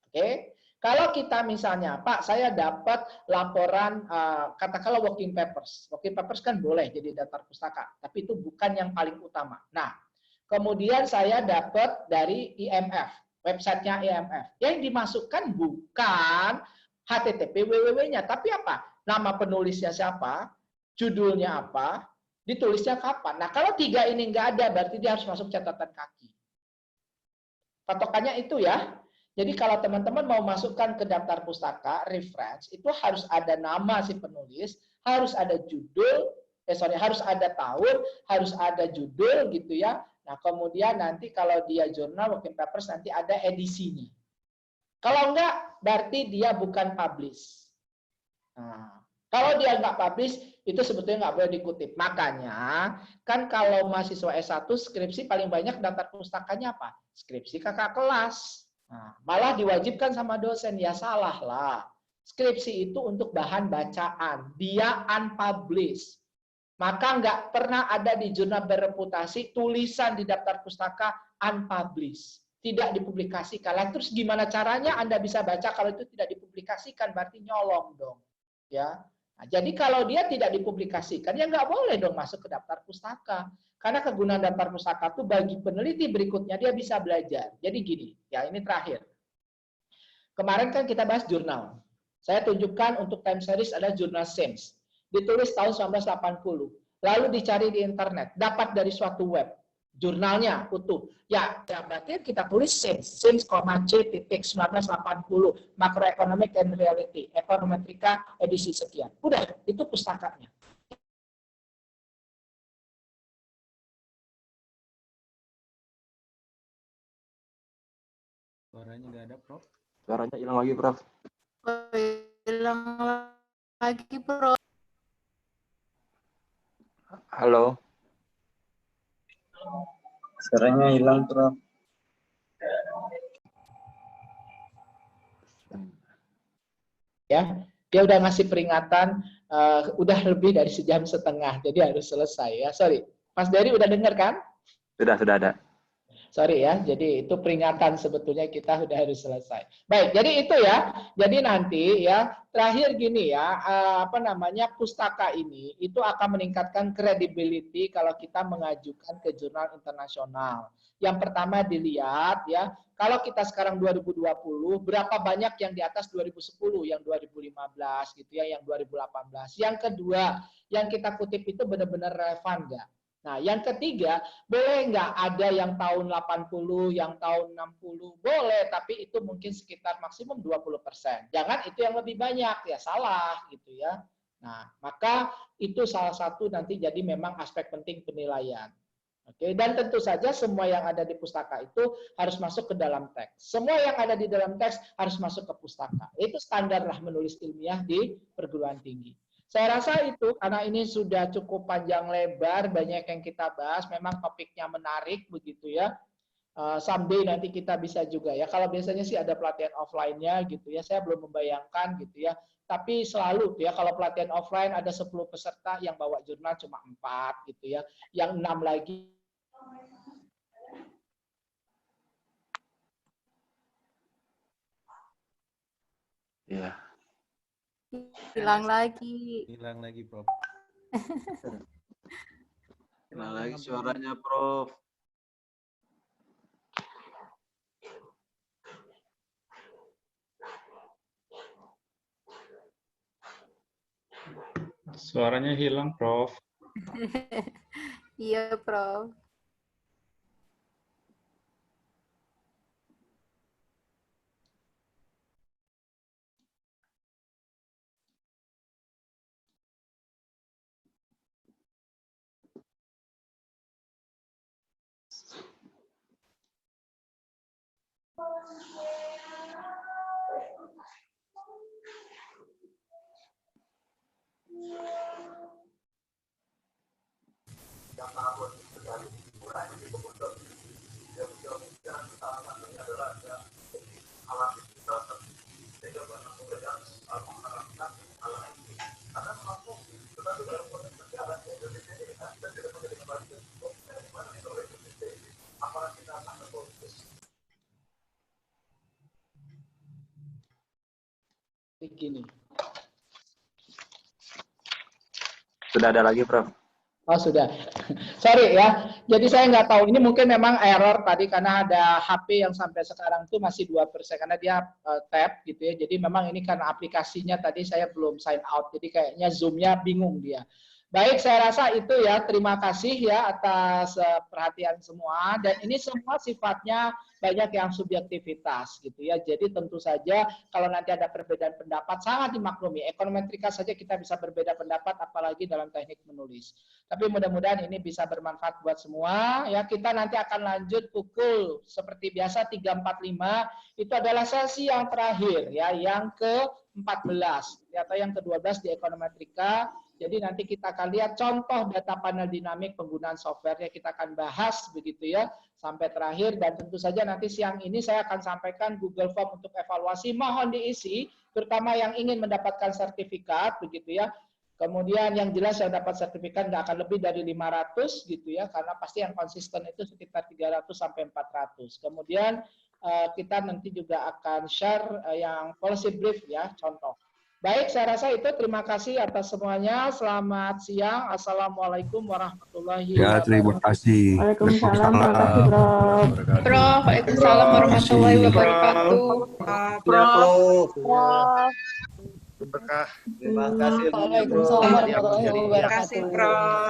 Speaker 1: Oke? Kalau kita misalnya, Pak, saya dapat laporan, katakanlah working papers. Working papers kan boleh jadi daftar pustaka, tapi itu bukan yang paling utama. Nah, kemudian saya dapat dari IMF, websitenya IMF. Yang dimasukkan bukan HTTP www-nya, tapi apa? Nama penulisnya siapa, judulnya apa, ditulisnya kapan. Nah, kalau 3 ini nggak ada, berarti dia harus masuk catatan kaki. Patokannya itu ya. Jadi kalau teman-teman mau masukkan ke daftar pustaka, reference, itu harus ada nama si penulis, harus ada judul, harus ada tahun, harus ada judul gitu ya. Nah, kemudian nanti kalau dia jurnal, working papers, nanti ada edisinya. Kalau enggak, berarti dia bukan publish. Nah, kalau dia nggak publish, itu sebetulnya nggak boleh dikutip. Makanya, kan kalau mahasiswa S1, skripsi paling banyak daftar pustakanya apa? Skripsi kakak kelas. Nah, malah diwajibkan sama dosen. Ya salah lah. Skripsi itu untuk bahan bacaan. Dia unpublished. Maka nggak pernah ada di jurnal bereputasi tulisan di daftar pustaka unpublished. Tidak dipublikasikan. Lalu terus gimana caranya Anda bisa baca kalau itu tidak dipublikasikan? Berarti nyolong dong. Ya. Nah, jadi kalau dia tidak dipublikasikan, ya nggak boleh dong masuk ke daftar pustaka. Karena kegunaan daftar pustaka itu bagi peneliti berikutnya dia bisa belajar. Jadi gini, ya ini terakhir. Kemarin kan kita bahas jurnal. Saya tunjukkan untuk time series ada jurnal Sims. Ditulis tahun 1980. Lalu dicari di internet. Dapat dari suatu web. Jurnalnya utuh. Ya berarti kita tulis Sims, C.1980, Macroeconomic and Reality, Econometrica edisi sekian. Udah, itu pustakanya.
Speaker 14: Suaranya nggak ada, Prof.
Speaker 2: Suaranya hilang lagi, Prof.
Speaker 11: Hilang lagi, Prof.
Speaker 2: Halo.
Speaker 12: Suaranya hilang, Prof.
Speaker 1: Ya, dia udah ngasih peringatan, udah lebih dari 1,5 jam, jadi harus selesai ya. Sorry, Mas Dery udah dengar kan?
Speaker 2: Sudah ada.
Speaker 1: Sorry ya, jadi itu peringatan sebetulnya kita udah harus selesai. Baik, jadi itu ya. Jadi nanti ya, terakhir gini ya, pustaka ini itu akan meningkatkan credibility kalau kita mengajukan ke jurnal internasional. Yang pertama dilihat ya, kalau kita sekarang 2020, berapa banyak yang di atas 2010, yang 2015 gitu ya, yang 2018. Yang kedua, yang kita kutip itu benar-benar relevan nggak? Nah, yang ketiga, boleh nggak ada yang tahun 80, yang tahun 60? Boleh, tapi itu mungkin sekitar maksimum 20%. Jangan itu yang lebih banyak, ya salah gitu ya. Nah, maka itu salah satu nanti jadi memang aspek penting penilaian. Oke, dan tentu saja semua yang ada di pustaka itu harus masuk ke dalam teks. Semua yang ada di dalam teks harus masuk ke pustaka. Itu standar lah menulis ilmiah di perguruan tinggi. Saya rasa itu, karena ini sudah cukup panjang lebar, banyak yang kita bahas, memang topiknya menarik begitu ya. Someday nanti kita bisa juga ya, kalau biasanya sih ada pelatihan offline-nya gitu ya, saya belum membayangkan gitu ya. Tapi selalu ya, kalau pelatihan offline ada 10 peserta yang bawa jurnal cuma 4 gitu ya, yang 6 lagi.
Speaker 2: Iya.
Speaker 11: Hilang lagi.
Speaker 14: Hilang lagi, Prof.
Speaker 2: Hilang lagi suaranya, Prof.
Speaker 14: Suaranya hilang, Prof.
Speaker 11: Iya, Prof.
Speaker 1: Begini.
Speaker 2: Sudah ada lagi, Prof.
Speaker 1: Oh sudah, sorry ya. Jadi saya nggak tahu, ini mungkin memang error tadi karena ada HP yang sampai sekarang itu masih 2% karena dia tab gitu ya. Jadi memang ini karena aplikasinya tadi saya belum sign out, jadi kayaknya Zoom-nya bingung dia. Baik, saya rasa itu ya. Terima kasih ya atas perhatian semua. Dan ini semua sifatnya banyak yang subjektivitas gitu ya. Jadi tentu saja kalau nanti ada perbedaan pendapat sangat dimaklumi. Ekonometrika saja kita bisa berbeda pendapat, apalagi dalam teknik menulis. Tapi mudah-mudahan ini bisa bermanfaat buat semua. Ya, kita nanti akan lanjut pukul seperti biasa 3.45. Itu adalah sesi yang terakhir ya, yang ke-14 atau yang ke-12 di ekonometrika. Jadi nanti kita akan lihat contoh data panel dinamik penggunaan software yang kita akan bahas begitu ya sampai terakhir. Dan tentu saja nanti siang ini saya akan sampaikan Google Form untuk evaluasi, mohon diisi terutama yang ingin mendapatkan sertifikat begitu ya. Kemudian yang jelas yang dapat sertifikat nggak akan lebih dari 500 gitu ya, karena pasti yang konsisten itu sekitar 300 sampai 400. Kemudian kita nanti juga akan share yang policy brief ya, contoh. Baik, saya rasa itu. Terima kasih atas semuanya. Selamat siang. Assalamualaikum warahmatullahi wabarakatuh.
Speaker 15: Ya, terima kasih.
Speaker 4: Waalaikumsalam, terima kasih, Prof.
Speaker 5: Prof, Waalaikumsalam warahmatullahi wabarakatuh.
Speaker 16: Prof.
Speaker 7: Prof.
Speaker 16: Berkah. Terima kasih.
Speaker 7: Waalaikumsalam warahmatullahi wabarakatuh.
Speaker 16: Terima kasih, Prof.